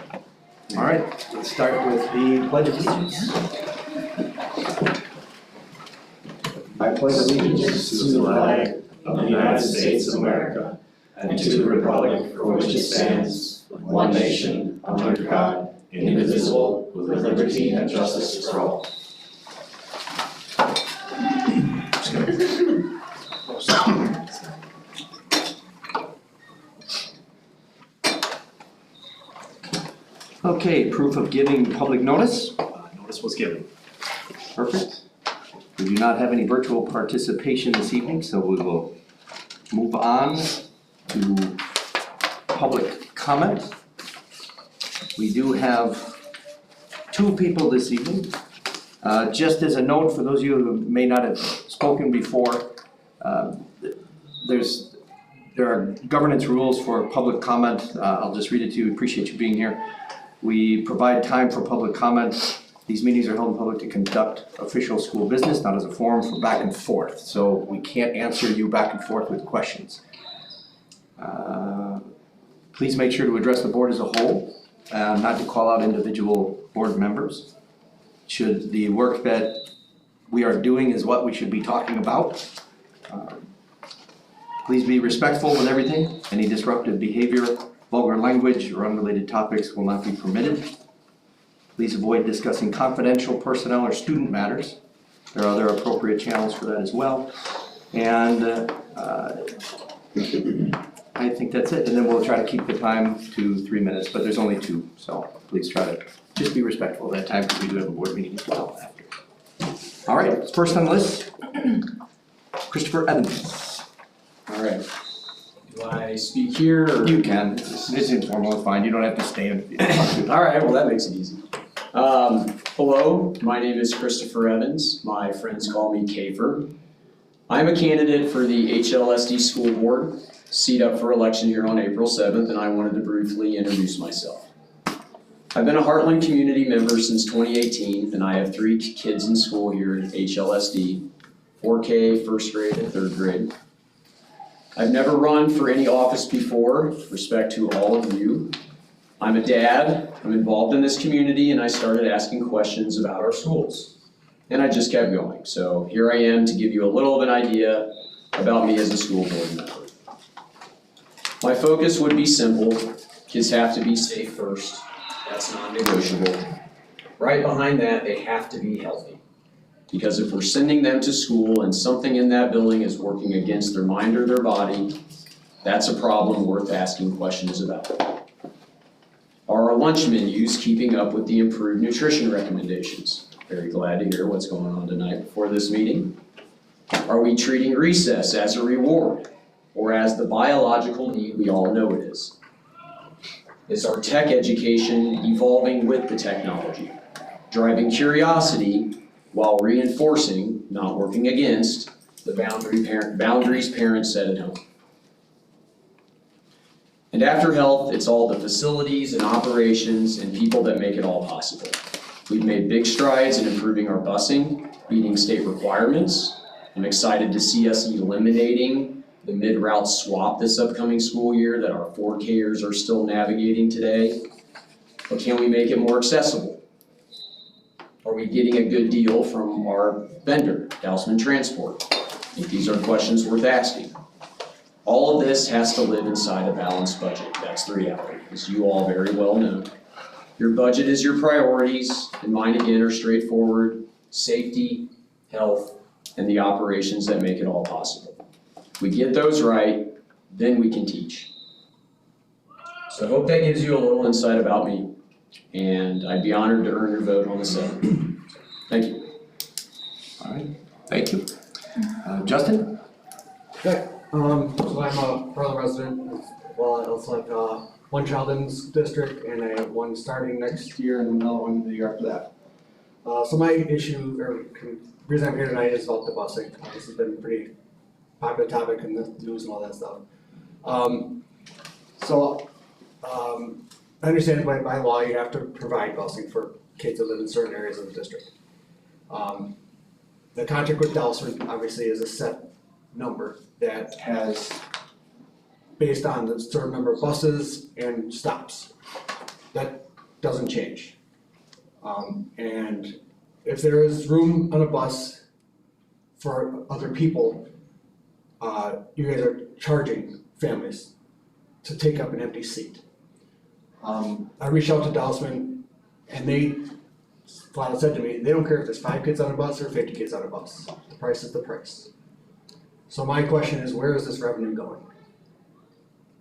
All right, let's start with the pledge of allegiance. I pledge allegiance to the flag of the United States of America and to the republic for which it stands, one nation, under God, indivisible, with liberty and justice for all. Okay, proof of giving public notice. Notice was given. Perfect. We do not have any virtual participation this evening, so we will move on to public comment. We do have 2 people this evening. Just as a note, for those of you who may not have spoken before, there are governance rules for public comment. I'll just read it to you. Appreciate you being here. We provide time for public comment. These meetings are held in public to conduct official school business, not as a forum for back and forth. So we can't answer you back and forth with questions. Please make sure to address the board as a whole, not to call out individual board members. Should the work that we are doing is what we should be talking about, Please be respectful with everything. Any disruptive behavior, vulgar language, or unrelated topics will not be permitted. Please avoid discussing confidential personnel or student matters. There are other appropriate channels for that as well. And I think that's it. And then we'll try to keep the time to 3 minutes, but there's only 2, so please try to just be respectful of that time because we do have a board meeting as well after. All right, first on the list, Christopher Evans. All right. Do I speak here or? You can, it's informal, it's fine, you don't have to stand. All right, well, that makes it easy. Hello, my name is Christopher Evans. My friends call me Kafer. I'm a candidate for the HLSD school board, seat up for election here on April 7th, and I wanted to briefly introduce myself. I've been a Hartland community member since 2018, and I have 3 kids in school here at HLSD, 4K, first grade, and third grade. I've never run for any office before, respect to all of you. I'm a dad, I'm involved in this community, and I started asking questions about our schools. And I just kept going, so here I am to give you a little of an idea about me as a school board member. My focus would be simple, kids have to be safe first. That's non-negotiable. Right behind that, they have to be healthy. Because if we're sending them to school and something in that building is working against their mind or their body, that's a problem worth asking questions about. Are our lunch menus keeping up with the improved nutrition recommendations? Very glad to hear what's going on tonight before this meeting. Are we treating recess as a reward or as the biological need we all know it is? Is our tech education evolving with the technology, driving curiosity while reinforcing, not working against, the boundaries parents set at home? And after health, it's all the facilities and operations and people that make it all possible. We've made big strides in improving our busing, meeting state requirements. I'm excited to see us eliminating the mid-route swap this upcoming school year that our 4Kers are still navigating today. But can we make it more accessible? Are we getting a good deal from our vendor, Dousman Transport? I think these are questions worth asking. All of this has to live inside a balanced budget. That's the reality, as you all very well know. Your budget is your priorities, and mine again are straightforward: safety, health, and the operations that make it all possible. If we get those right, then we can teach. So I hope that gives you a little insight about me, and I'd be honored to earn your vote on the 7th. Thank you. All right, thank you. Justin? Okay, so I'm a Harlan resident, as well. I also have one child in this district, and I have one starting next year and another one the year after that. So my issue, or reason I'm here tonight, is about the busing. This has been a pretty popular topic in the news and all that stuff. I understand by law you have to provide busing for kids that live in certain areas of the district. The contract with Dousman obviously is a set number that has, based on the certain number of buses and stops. That doesn't change. And if there is room on a bus for other people, you guys are charging families to take up an empty seat. I reached out to Dousman, and they flat out said to me, they don't care if there's 5 kids on a bus or 50 kids on a bus. The price is the price. So my question is, where is this revenue going?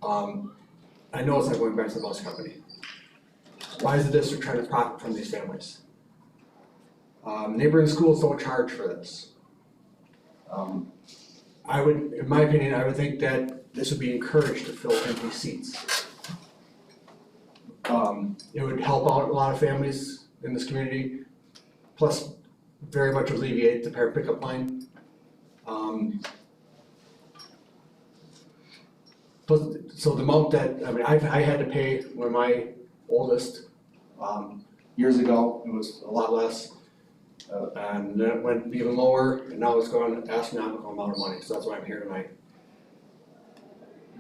I know it's not going back to the bus company. Why is the district trying to profit from these families? Neighboring schools don't charge for this. I would, in my opinion, I would think that this would be encouraged to fill empty seats. It would help out a lot of families in this community, plus very much alleviate the parent pickup line. So the amount that, I mean, I had to pay when my oldest, years ago, it was a lot less. And then it went even lower, and now it's going an astronomical amount of money, so that's why I'm here tonight.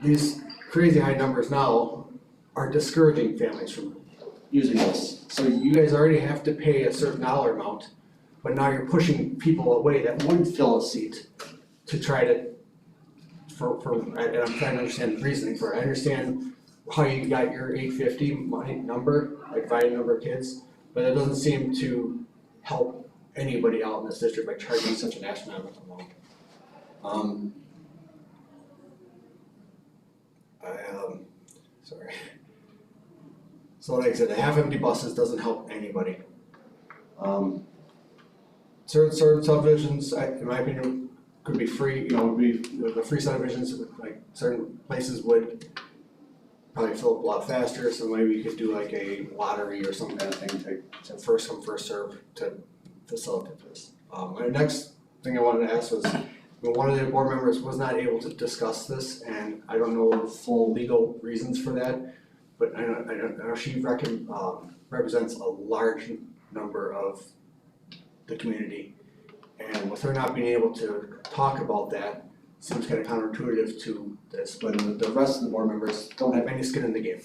These crazy high numbers now are discouraging families from using this. So you guys already have to pay a certain dollar amount, but now you're pushing people away that would fill a seat to try to and I'm trying to understand the reasoning for it. I understand how you got your 850 money number, like dividing number of kids, but it doesn't seem to help anybody out in this district by charging such an astronomical amount. Sorry. So like I said, the half-empty buses doesn't help anybody. Certain subdivisions, in my opinion, could be free, would be, the free subdivisions, like certain places would probably fill up a lot faster, so maybe you could do like a lottery or some kind of thing, to first come, first serve to facilitate this. My next thing I wanted to ask was, one of the board members was not able to discuss this, and I don't know the full legal reasons for that, but I know she represents a large number of the community, and with her not being able to talk about that, seems kind of counterintuitive to this, but the rest of the board members don't have any skin in the game.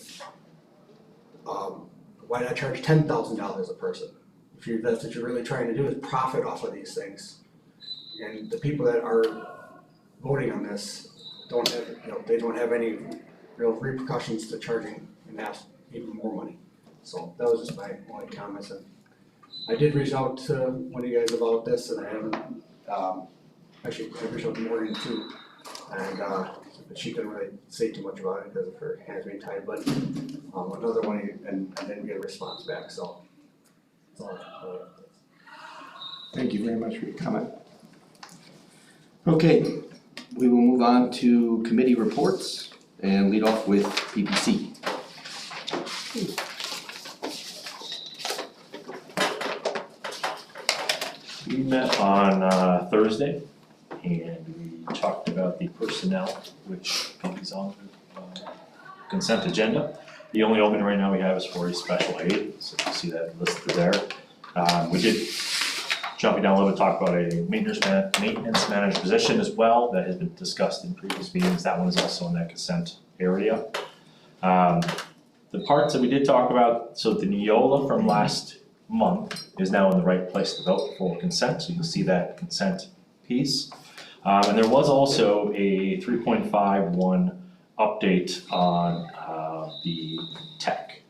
Why not charge $10,000 a person? If that's what you're really trying to do, is profit off of these things. And the people that are voting on this don't have, they don't have any real repercussions to charging and ask even more money. So that was just my only comments. And I did reach out to one of you guys about this, and I haven't, actually I reached out to Morgan too, and but she couldn't really say too much about it because of her hands being tied, but another one, and I didn't get a response back, so that's all. Thank you very much for your comment. Okay, we will move on to committee reports and lead off with PPC. We met on Thursday and we talked about the personnel, which is on the consent agenda. The only opening right now we have is for a special aid, so you see that listed there. We did, jumping down a little bit, talk about a maintenance manager position as well that has been discussed in previous meetings. That one is also in that consent area. The parts that we did talk about, so the Neola from last month is now in the right place to vote for consent, so you can see that consent piece. And there was also a 3.51 update on the tech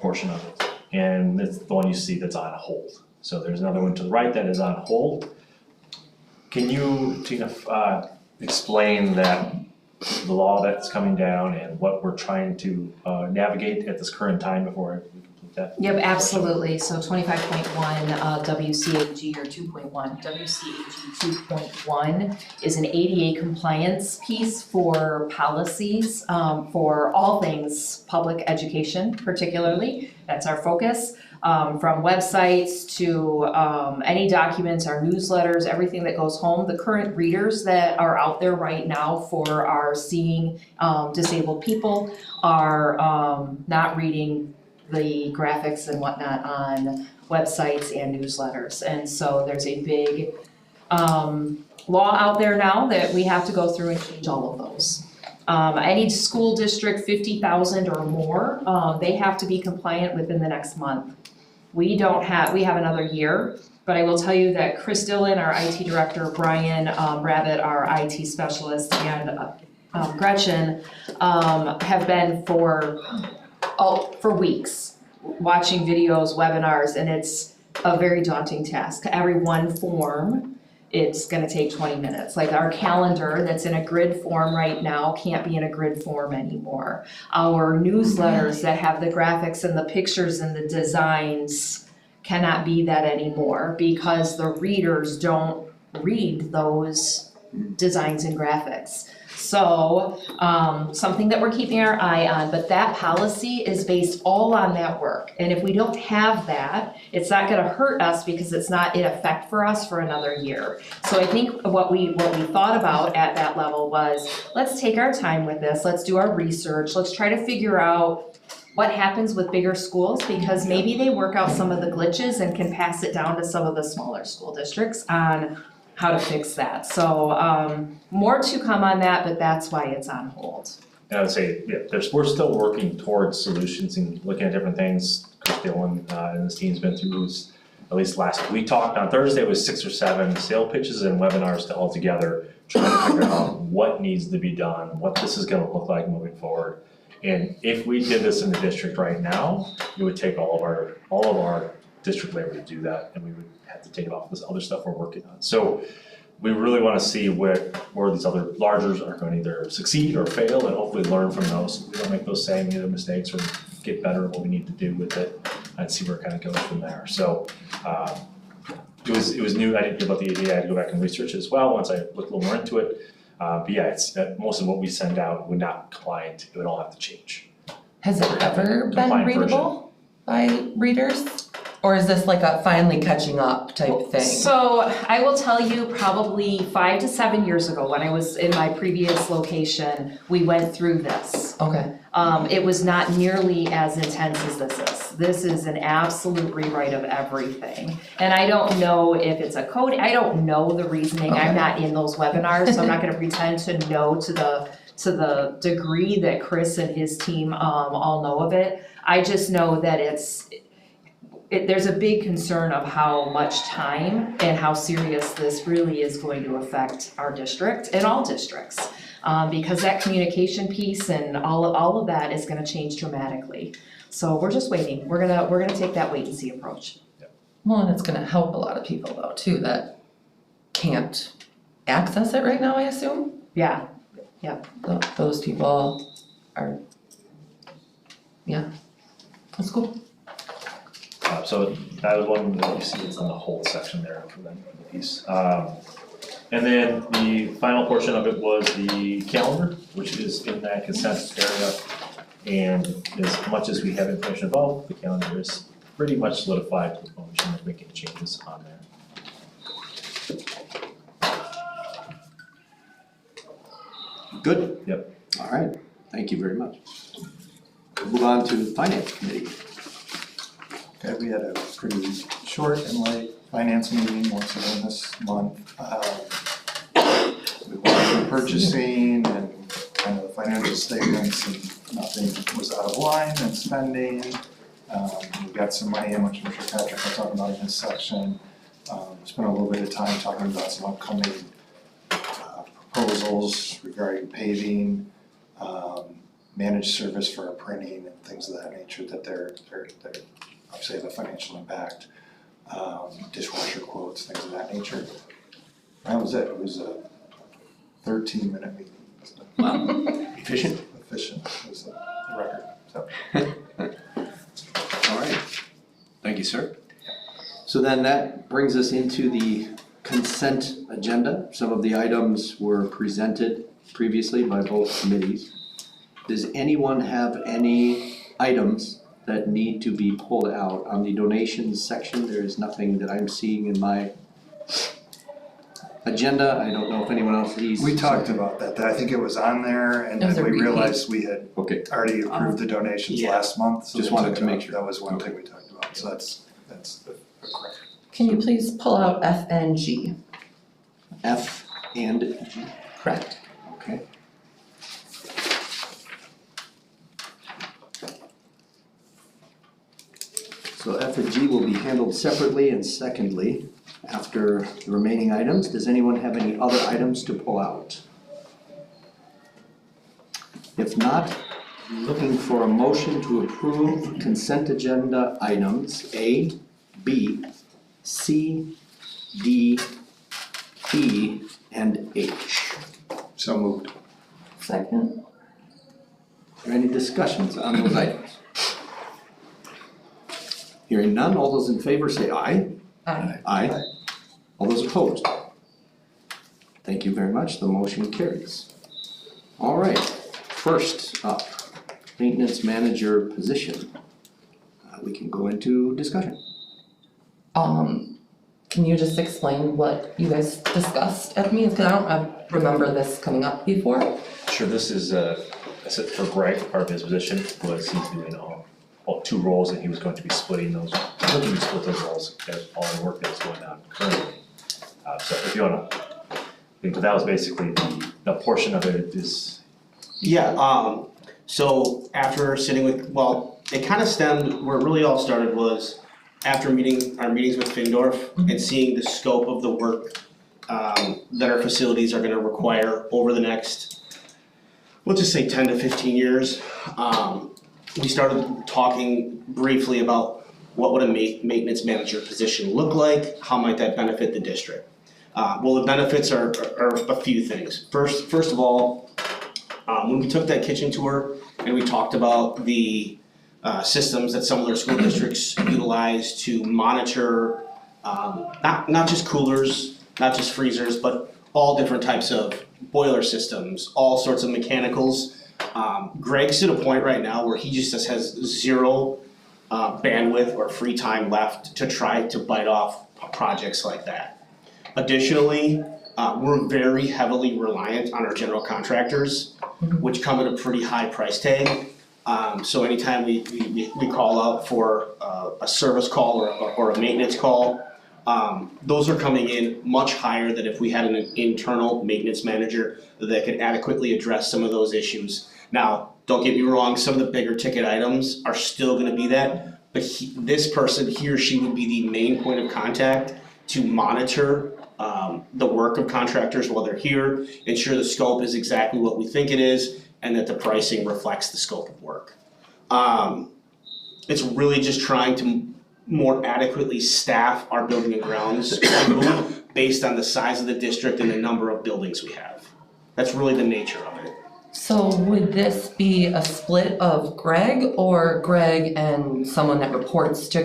portion of it, and it's the one you see that's on hold. So there's another one to the right that is on hold. Can you, Tina, explain that, the law that's coming down and what we're trying to navigate at this current time before we complete that? Yep, absolutely. So 25.1 WCAG or 2.1. WCAG 2.1 is an ADA compliance piece for policies for all things public education particularly. That's our focus. From websites to any documents, our newsletters, everything that goes home. The current readers that are out there right now for our seeing disabled people are not reading the graphics and whatnot on websites and newsletters. And so there's a big law out there now that we have to go through and change all of those. Any school district 50,000 or more, they have to be compliant within the next month. We have another year, but I will tell you that Chris Dillon, our IT director, Brian Rabbit, our IT specialist, and Gretchen have been for weeks watching videos, webinars, and it's a very daunting task. Every one form, it's gonna take 20 minutes. Like our calendar that's in a grid form right now can't be in a grid form anymore. Our newsletters that have the graphics and the pictures and the designs cannot be that anymore because the readers don't read those designs and graphics. So something that we're keeping our eye on, but that policy is based all on that work. And if we don't have that, it's not gonna hurt us because it's not in effect for us for another year. So I think what we thought about at that level was, let's take our time with this, let's do our research, let's try to figure out what happens with bigger schools, because maybe they work out some of the glitches and can pass it down to some of the smaller school districts on how to fix that. So more to come on that, but that's why it's on hold. And I would say, yeah, we're still working towards solutions and looking at different things. Chris Dillon and his team's been through, at least last week. We talked on Thursday, it was 6 or 7 sale pitches and webinars to all together, trying to figure out what needs to be done, what this is gonna look like moving forward. And if we did this in the district right now, it would take all of our district labor to do that, and we would have to take it off this other stuff we're working on. So we really wanna see where these other largers are gonna either succeed or fail, and hopefully learn from those. We don't make those same either mistakes, or get better at what we need to do with it, and see where it kind of goes from there. So, it was new, I didn't hear about the ADA, I had to go back and research it as well, once I looked a little more into it. But yeah, it's, most of what we send out would not compliant, it would all have to change. Has it ever been Compliant version. readable by readers? Or is this like a finally catching up type thing? So I will tell you, probably 5 to 7 years ago, when I was in my previous location, we went through this. Okay. It was not nearly as intense as this is. This is an absolute rewrite of everything. And I don't know if it's a code, I don't know the reasoning, I'm not in those webinars, so I'm not gonna pretend to know to the degree that Chris and his team all know of it. I just know that there's a big concern of how much time and how serious this really is going to affect our district and all districts. Because that communication piece and all of that is gonna change dramatically. So we're just waiting, we're gonna take that wait and see approach. Well, and it's gonna help a lot of people though too, that can't access it right now, I assume? Yeah, Those people are, yeah, that's cool. So that was one that you see, it's on the whole section there for that piece. And then the final portion of it was the calendar, which is in that consent area. And as much as we have information about, the calendar is pretty much solidified to the point we're not making changes on there. Good? Yep. All right, thank you very much. We'll move on to Finance Committee. Okay, we had a pretty short and light finance meeting once again this month. We went through purchasing and kind of the financial statements, and nothing was out of line and spending. We got some money in, which I'm sure Patrick will talk about in his section. Spent a little bit of time talking about some upcoming proposals regarding paving, managed service for our printing and things of that nature that they're obviously have a financial impact, dishwasher quotes, things of that nature. That was it, it was a 13-minute meeting. Wow, efficient. Efficient was the record, so. All right, thank you, sir. So then that brings us into the consent agenda. Some of the items were presented previously by both committees. Does anyone have any items that need to be pulled out? On the donations section, there is nothing that I'm seeing in my agenda. I don't know if anyone else sees. We talked about that, I think it was on there, and then we realized we had already approved the donations last month, so just wanted to make sure. That was one thing we talked about, so that's correct. Can you please pull out F and G? F and G. Correct. Okay. So F and G will be handled separately, and secondly, after the remaining items, does anyone have any other items to pull out? If not, looking for a motion to approve consent agenda items A, B, C, D, E, and H. So moved. Second. Are there any discussions on those items? Hearing none, all those in favor say aye. Aye. Aye. All those opposed? Thank you very much, the motion carries. All right, first up, maintenance manager position. We can go into discussion. Can you just explain what you guys discussed at meetings? Cause I don't remember this coming up before. Sure, this is for Greg, part of his position was he's doing two roles, and he was going to be splitting those, looking to split those roles as all the work that's going on currently. So if you wanna, but that was basically the portion of it is. Yeah, so after sitting with, well, it kind of stemmed, where it really all started was after our meetings with Findorf and seeing the scope of the work that our facilities are gonna require over the next, let's just say 10 to 15 years. We started talking briefly about what would a maintenance manager position look like, how might that benefit the district? Well, the benefits are a few things. First of all, when we took that kitchen tour and we talked about the systems that some of their school districts utilize to monitor, not just coolers, not just freezers, but all different types of boiler systems, all sorts of mechanicals. Greg's at a point right now where he just has zero bandwidth or free time left to try to bite off projects like that. Additionally, we're very heavily reliant on our general contractors, which come at a pretty high price tag. So anytime we call out for a service call or a maintenance call, those are coming in much higher than if we had an internal maintenance manager that could adequately address some of those issues. Now, don't get me wrong, some of the bigger ticket items are still gonna be that, but this person, he or she would be the main point of contact to monitor the work of contractors while they're here, ensure the scope is exactly what we think it is, and that the pricing reflects the scope of work. It's really just trying to more adequately staff our building and grounds based on the size of the district and the number of buildings we have. That's really the nature of it. So would this be a split of Greg or Greg and someone that reports to,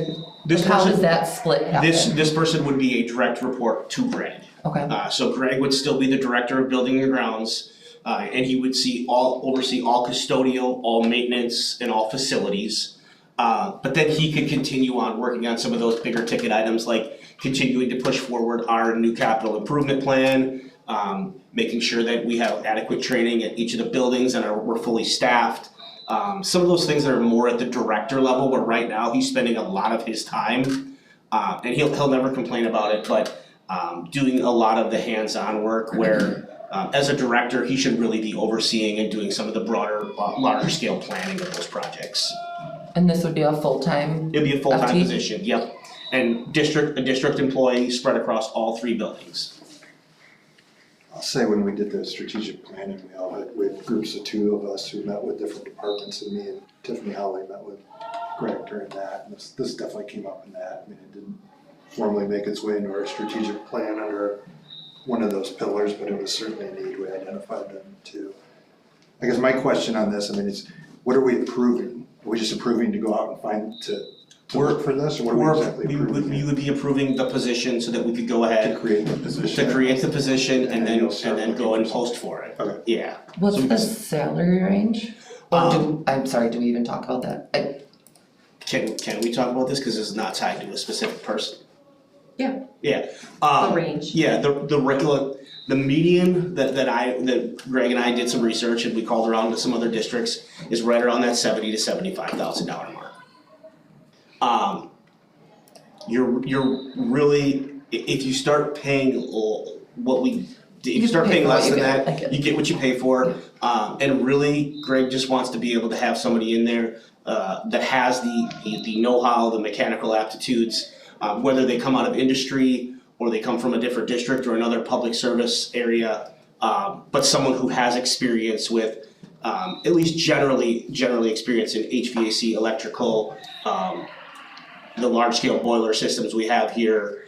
how does that split happen? This person would be a direct report to Greg. Okay. So Greg would still be the director of building and grounds, and he would oversee all custodial, all maintenance, and all facilities. But then he could continue on working on some of those bigger ticket items, like continuing to push forward our new capital improvement plan, making sure that we have adequate training at each of the buildings and we're fully staffed. Some of those things that are more at the director level, where right now he's spending a lot of his time, and he'll never complain about it, but doing a lot of the hands-on work where as a director, he should really be overseeing and doing some of the broader, larger scale planning of those projects. And this would be a full-time? It'd be a full-time FT? position, yep. And a district employee spread across all 3 buildings. I'll say when we did the strategic planning, we had groups of 2 of us who met with different departments, and me and Tiffany Howley met with Greg during that, and this definitely came up in that. I mean, it didn't formally make its way into our strategic plan under one of those pillars, but it was certainly a need. We identified them too. I guess my question on this, I mean, is what are we approving? Are we just approving to go out and find to work for this, or what are we exactly approving? We would be approving the position so that we could go ahead To create the position? to create the position and then you'll go and post for it. Okay. Yeah. What's So the salary range? Or I'm sorry, do we even talk about that? Can we talk about this, cause this is not tied to a specific person? Yeah. Yeah. The range. Yeah, the regular, the median that Greg and I did some research and we called around to some other districts is right around that $70,000 to $75,000 mark. You're really, if you start paying if you start paying less than that, you get what you pay for. And really, Greg just wants to be able to have somebody in there that has the know-how, the mechanical aptitudes, whether they come out of industry or they come from a different district or another public service area, but someone who has experience with, at least generally experience in HVAC, electrical, the large-scale boiler systems we have here,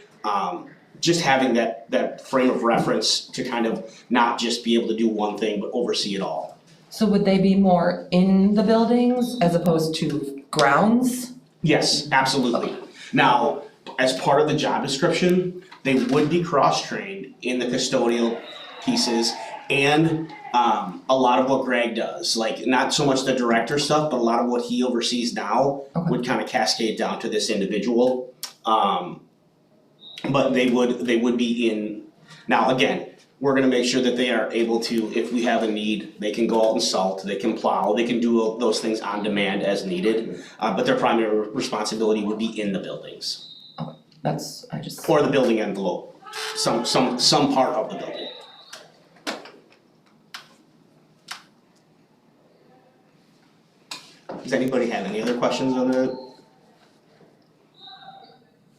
just having that frame of reference to kind of not just be able to do one thing, but oversee it all. So would they be more in the buildings as opposed to grounds? Yes, absolutely. Now, as part of the job description, they would be cross-trained in the custodial pieces and a lot of what Greg does, like not so much the director stuff, but a lot of what he oversees now would kind of cascade down to this individual. But they would be in, now again, we're gonna make sure that they are able to, if we have a need, they can go out and salt, they can plow, they can do those things on demand as needed. But their primary responsibility would be in the buildings. Or the building envelope, some part of the building. Does anybody have any other questions on that?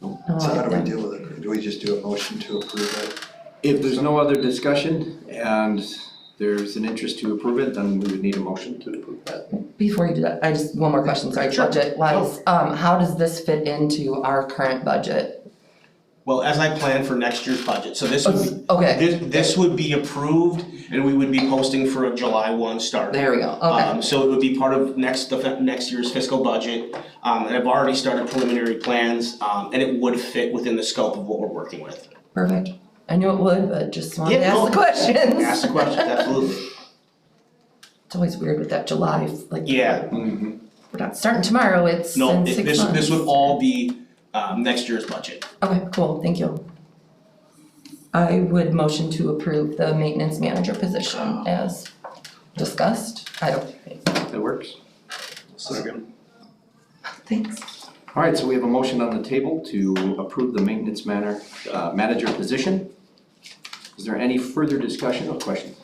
So how do we deal with it? Do we just do a motion to approve it? If there's no other discussion and there's an interest to approve it, then we would need a motion to approve that. Before you do that, I just, one more question, sorry, Sure. budget wise, how does this fit into our current budget? Well, as I plan for next year's budget, so this would be, Okay, this would be approved and we would be posting for a July 1 start. there we go, okay, So it would be part of next year's fiscal budget. And I've already started preliminary plans, and it would fit within the scope of what we're working with. perfect. I knew it would, but just wanted to Yeah, ask the questions. Ask the questions, absolutely. It's always weird with that July, like, Yeah, we're not starting tomorrow, it's no, in 6 months. this would all be, next year's budget. Okay, cool, thank you. I would motion to approve the maintenance manager position as discussed. I don't, That works? Second. thanks. All right, so we have a motion on the table to approve the maintenance manager position. Is there any further discussion or questions?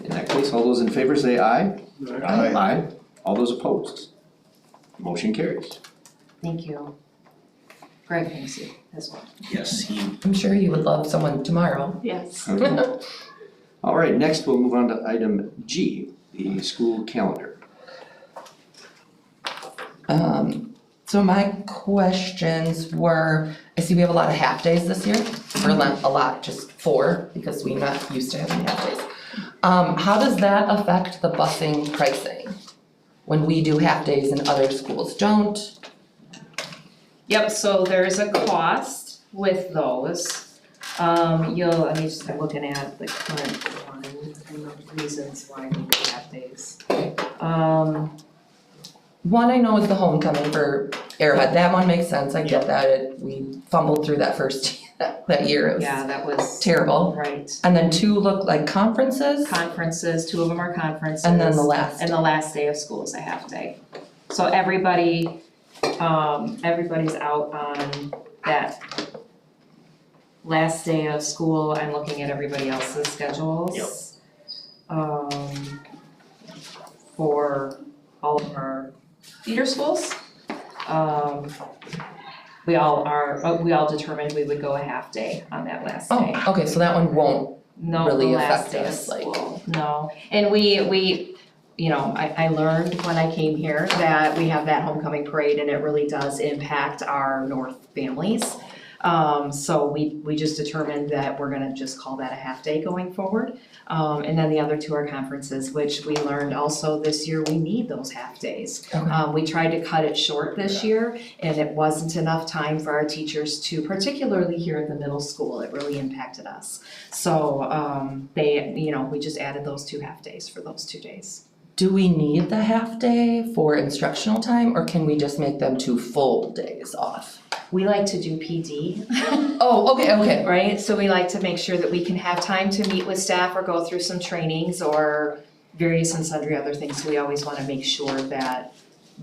In that case, all those in favor say aye. Aye. All those opposed? Motion carries. Thank you. Greg thanks you as well. Yes, I'm sure you would love someone tomorrow. Yes. All right, next we'll move on to item G, the school calendar. So my questions were, I see we have a lot of half days this year, or not a lot, just 4, because we're not used to having half days. How does that affect the busing pricing when we do half days and other schools don't? Yep, so there's a cost with those. I'm looking at the current one and the reasons why we do half days. One I know is the homecoming for Arrowhead, that one makes sense, I get that, we fumbled through that first, that year, it Yeah, was that was terrible. right. And then 2 look like conferences, Conferences, 2 of them are conferences. and then the last. And the last day of school is a half day. So everybody, everybody's out on that last day of school. I'm looking at everybody else's schedules. For all of our feeder schools. We all determined we would go a half day on that last day. Oh, okay, so that one won't, No, really the last affect day of us, like- school, no. And we, you know, I learned when I came here that we have that homecoming parade and it really does impact our North families. So we just determined that we're gonna just call that a half day going forward. And then the other 2 are conferences, which we learned also this year, we need those half days. okay, We tried to cut it short this year and it wasn't enough time for our teachers to, particularly here at the middle school, it really impacted us. So, we just added those 2 half days for those 2 days. do we need the half day for instructional time, or can we just make them 2 full days off? We like to do PD. Oh, okay, Right, so we like to make sure that we can have time to meet with staff or go through some trainings or various and sundry other things. So we always wanna make sure that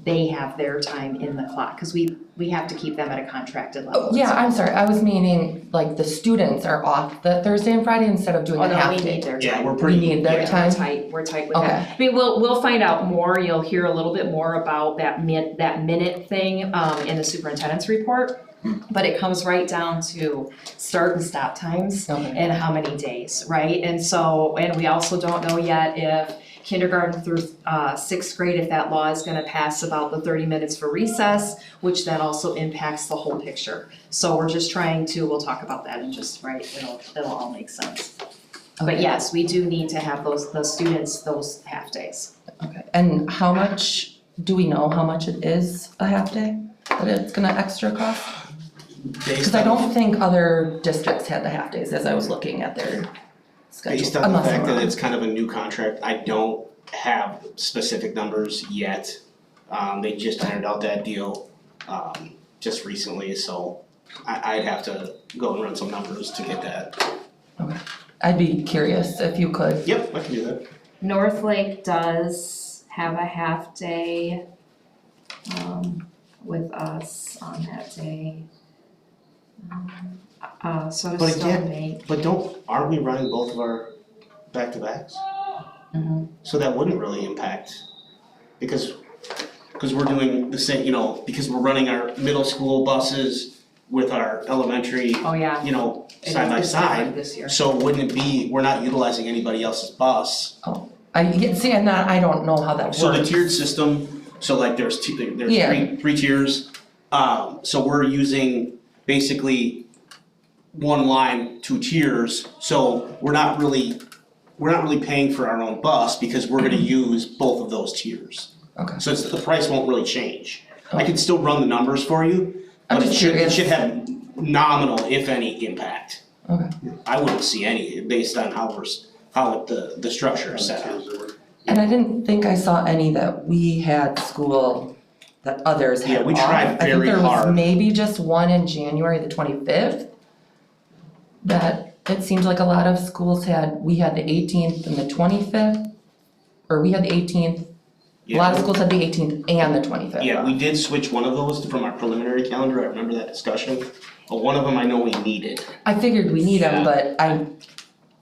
they have their time in the clock, cause we have to keep them at a contracted level. Oh, yeah, I'm sorry, I was meaning, like, the students are off the Thursday and Friday instead of doing Oh, the no, half we day. need their time. Yeah, we're We pretty, need their time? We're tight with that. I mean, we'll find out more, you'll hear a little bit more about that minute thing, in the superintendent's report. But it comes right down to start and stop times Okay. and how many days, right? And we also don't know yet if kindergarten through 6th grade, if that law is gonna pass about the 30 minutes for recess, which then also impacts the whole picture. So we're just we'll talk about that in just, right, it'll all make sense. But yes, we do need to have the students, those half days. Okay, and how much, do we know how much it is a half day, that it's gonna extra cost? Cause I don't think other districts had the half days as I was looking at their schedule, based on the unless I'm fact that wrong. it's kind of a new contract, I don't have specific numbers yet. They just ironed out that deal, just recently, so I'd have to go and run some numbers to get that. Okay, I'd be curious if you could. Yep, I can do that. Northlake does have a half day with us on that day. So But does again- Stone Bay. But aren't we running both of our back-to-backs? Mhm. So that wouldn't really impact, because we're doing the same, because we're running our middle school buses with our elementary, Oh, yeah. you know, It side is- by it's side. different this year. So wouldn't it be, we're not utilizing anybody else's bus. See, and that, I don't know how that works. So the tiered system, so like there's Yeah. three tiers. So we're using basically one line, 2 tiers, so we're not really paying for our own bus because we're gonna use both of those tiers. Okay. So the price won't really change. I can still run the numbers for you, I'm but it just should curious. have nominal, if any, impact. Okay. I wouldn't see any based on how the structure is set up. And I didn't think I saw any that we had school that others had Yeah, we off. tried I think very there was hard. maybe just one in January the 25th. That it seems like a lot of schools we had the 18th and the 25th, or we had the 18th. A lot of schools had the 18th and the 25th. Yeah, we did switch one of those from our preliminary calendar, I remember that discussion. But one of them I know we needed. I figured we need them, Yeah. but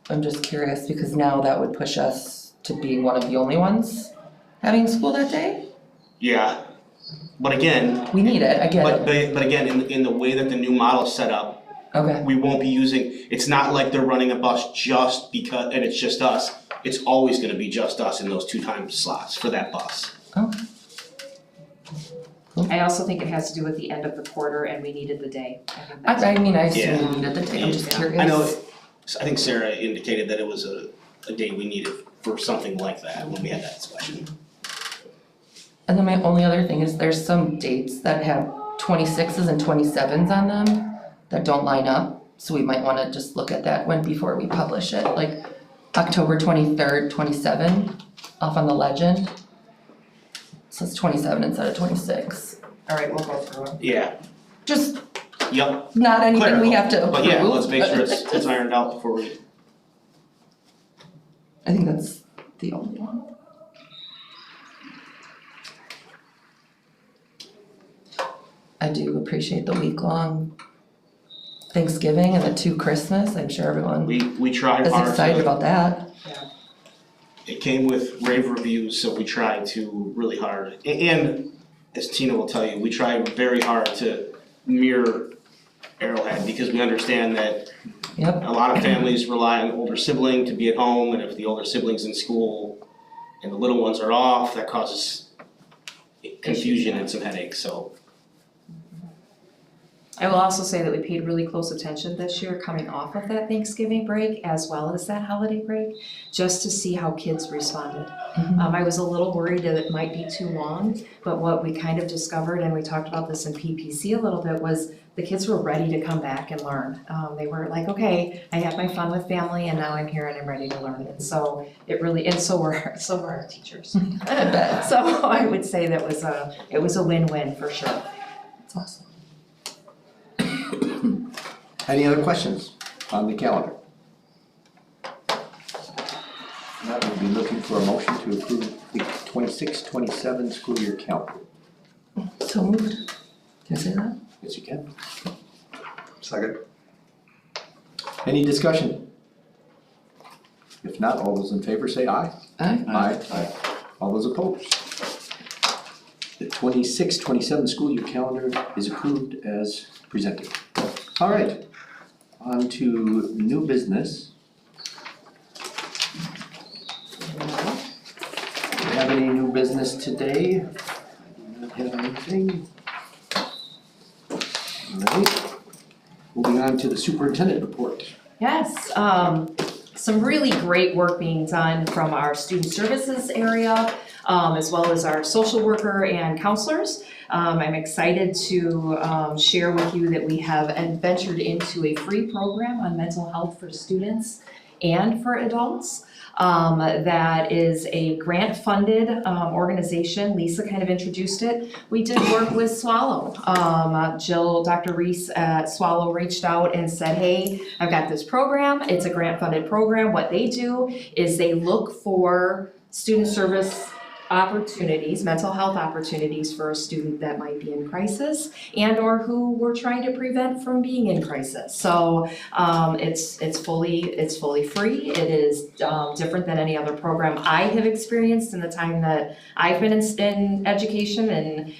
I'm just curious because now that would push us to being one of the only ones having school that day. Yeah, but again, We need it, I get it. but again, in the way that the new model's set up, Okay, we won't be using, it's not like they're running a bus just because, and it's just us. It's always gonna be just us in those 2 time slots for that bus. okay. I also think it has to do with the end of the quarter and we needed the day. I think I that's- mean, I Yeah. assume we needed the day, I'm just Yeah. curious. I know, I think Sarah indicated that it was a day we needed for something like that when we had that discussion. And then my only other thing is there's some dates that have 26s and 27s on them that don't line up. So we might wanna just look at that before we publish it, like October 23rd, 27, off on the legend. So it's 27 instead of 26. All right, we'll go through it. Yeah, Just yep, not anything we have to approve. but yeah, let's make sure it's ironed out before we. I think that's the only one. I do appreciate the week-long Thanksgiving and the 2 Christmas, I'm sure everyone We tried is hard excited to, about that. it came with rave reviews, so we tried to really hard. And as Tina will tell you, we tried very hard to mirror Arrowhead because we understand that Yep. a lot of families rely on the older sibling to be at home, and if the older sibling's in school and the little ones are off, that causes confusion and some headaches, so. I will also say that we paid really close attention this year coming off of that Thanksgiving break as well as that holiday break, just to see how kids responded. I was a little worried that it might be too long, but what we kind of discovered, and we talked about this in PPC a little bit, was the kids were ready to come back and learn. They were like, okay, I had my fun with family and now I'm here and I'm ready to learn. And so it really, and so were our teachers. So I would say that it was a win-win for sure. That's awesome. Any other questions on the calendar? Now we'll be looking for a motion to approve the 26-27 school year calendar. So moved. Can I say that? Yes, you can. Second. Any discussion? If not, all those in favor say aye. Aye. Aye. All those opposed? The 26-27 school year calendar is approved as presented. All right, on to new business. Do we have any new business today? I do not have anything. All right, moving on to the superintendent report. Yes, some really great work being done from our student services area, as well as our social worker and counselors. I'm excited to share with you that we have ventured into a free program on mental health for students and for adults. That is a grant-funded organization. Lisa kind of introduced it. We did work with Swallow. Dr. Reese at Swallow reached out and said, hey, I've got this program. It's a grant-funded program. What they do is they look for student service opportunities, mental health opportunities for a student that might be in crisis and or who we're trying to prevent from being in crisis. So it's fully free. It is different than any other program I have experienced in the time that I've been in education, and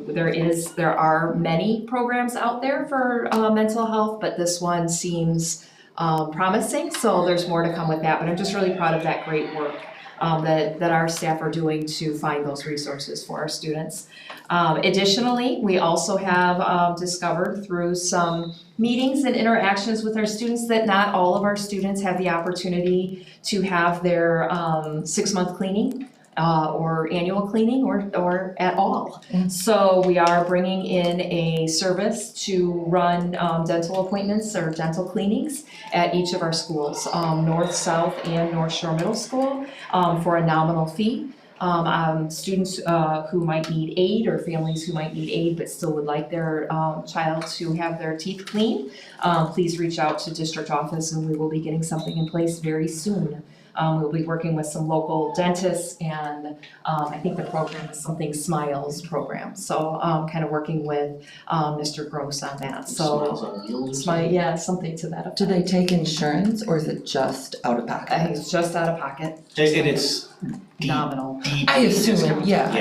there are many programs out there for mental health, but this one seems promising, so there's more to come with that, but I'm just really proud of that great work that our staff are doing to find those resources for our students. Additionally, we also have discovered through some meetings and interactions with our students that not all of our students have the opportunity to have their 6-month cleaning or annual cleaning or at all. So we are bringing in a service to run dental appointments or dental cleanings at each of our schools, North, South, and North Shore Middle School, for a nominal fee. Students who might need aid or families who might need aid but still would like their child to have their teeth clean, please reach out to district office and we will be getting something in place very soon. We'll be working with some local dentists, and I think the program is something Smiles program. So kind of working with Mr. Gross on that. So yeah, something to that effect. Do they take insurance or is it just out of pocket? I think it's just out of pocket. And it's Nominal. I assume, yeah.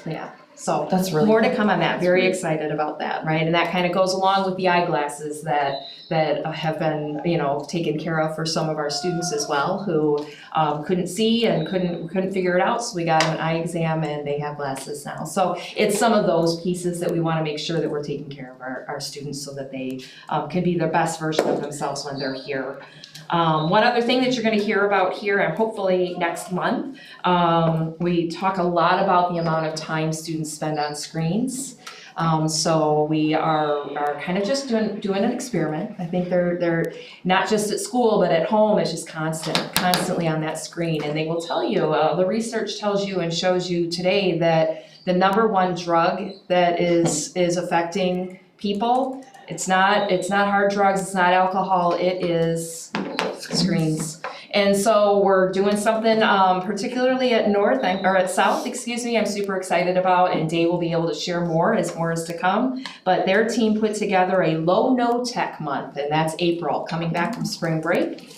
Yeah. So That's really more to come on that. Very excited about that, right? And that kind of goes along with the eyeglasses that have been, taken care of for some of our students as well, who couldn't see and couldn't figure it out. So we got them an eye exam and they have glasses now. So it's some of those pieces that we want to make sure that we're taking care of our students so that they can be the best version of themselves when they're here. One other thing that you're going to hear about here, and hopefully next month, we talk a lot about the amount of time students spend on screens. So we are kind of just doing an experiment. I think they're not just at school, but at home, it's just constantly on that screen. And they will tell you, the research tells you and shows you today that the number one drug that is affecting people, it's not hard drugs, it's not alcohol, it is screens. And so we're doing something particularly at South, I'm super excited about, and Dave will be able to share more as more is to come. But their team put together a low-no tech month, and that's April, coming back from spring break.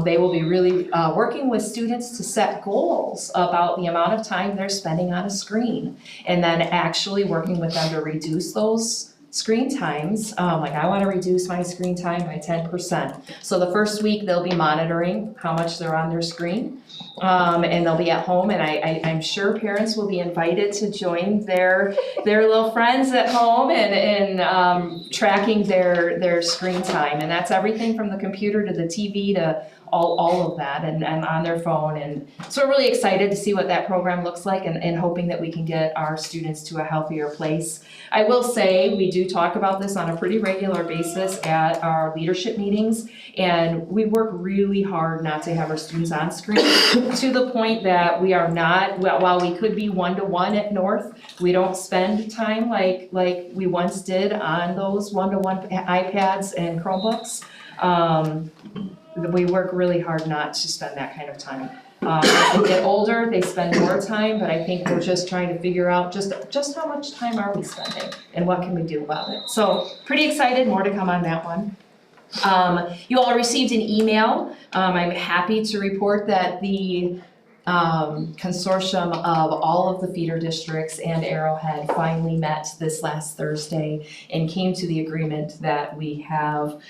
They will be really working with students to set goals about the amount of time they're spending on a screen, and then actually working with them to reduce those screen times. I want to reduce my screen time by 10%. So the first week they'll be monitoring how much they're on their screen, and they'll be at home. And I'm sure parents will be invited to join their little friends at home and tracking their screen time. And that's everything from the computer to the TV to all of that, and on their phone. And so we're really excited to see what that program looks like, and hoping that we can get our students to a healthier place. I will say we do talk about this on a pretty regular basis at our leadership meetings, and we work really hard not to have our students on screen to the point that we are not, while we could be one-to-one at North, we don't spend time like we once did on those one-to-one iPads and Chromebooks. We work really hard not to spend that kind of time. As they get older, they spend more time, but I think we're just trying to figure out just how much time are we spending and what can we do about it. So pretty excited, more to come on that one. You all received an email. I'm happy to report that the consortium of all of the feeder districts and Arrowhead finally met this last Thursday and came to the agreement that we have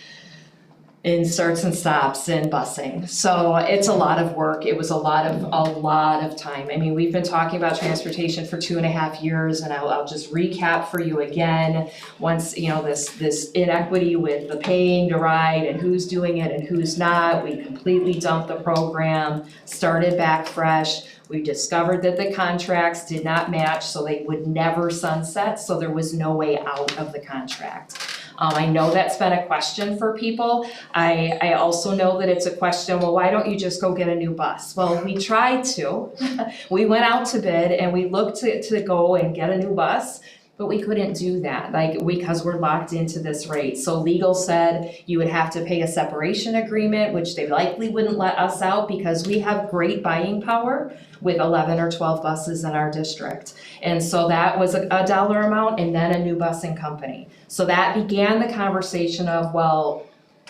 in starts and stops and busing. So it's a lot of work. It was a lot of time. I mean, we've been talking about transportation for 2.5 years, and I'll just recap for you again. Once, this inequity with the paying to ride and who's doing it and who's not, we completely dumped the program, started back fresh. We discovered that the contracts did not match, so they would never sunset, so there was no way out of the contract. I know that's been a question for people. I also know that it's a question, well, why don't you just go get a new bus? Well, we tried to. We went out to bid and we looked to go and get a new bus. but we couldn't do that, because we're locked into this rate. So legal said you would have to pay a separation agreement, which they likely wouldn't let us out because we have great buying power with 11 or 12 buses in our district. And so that was a dollar amount and then a new busing company. So that began the conversation of, well,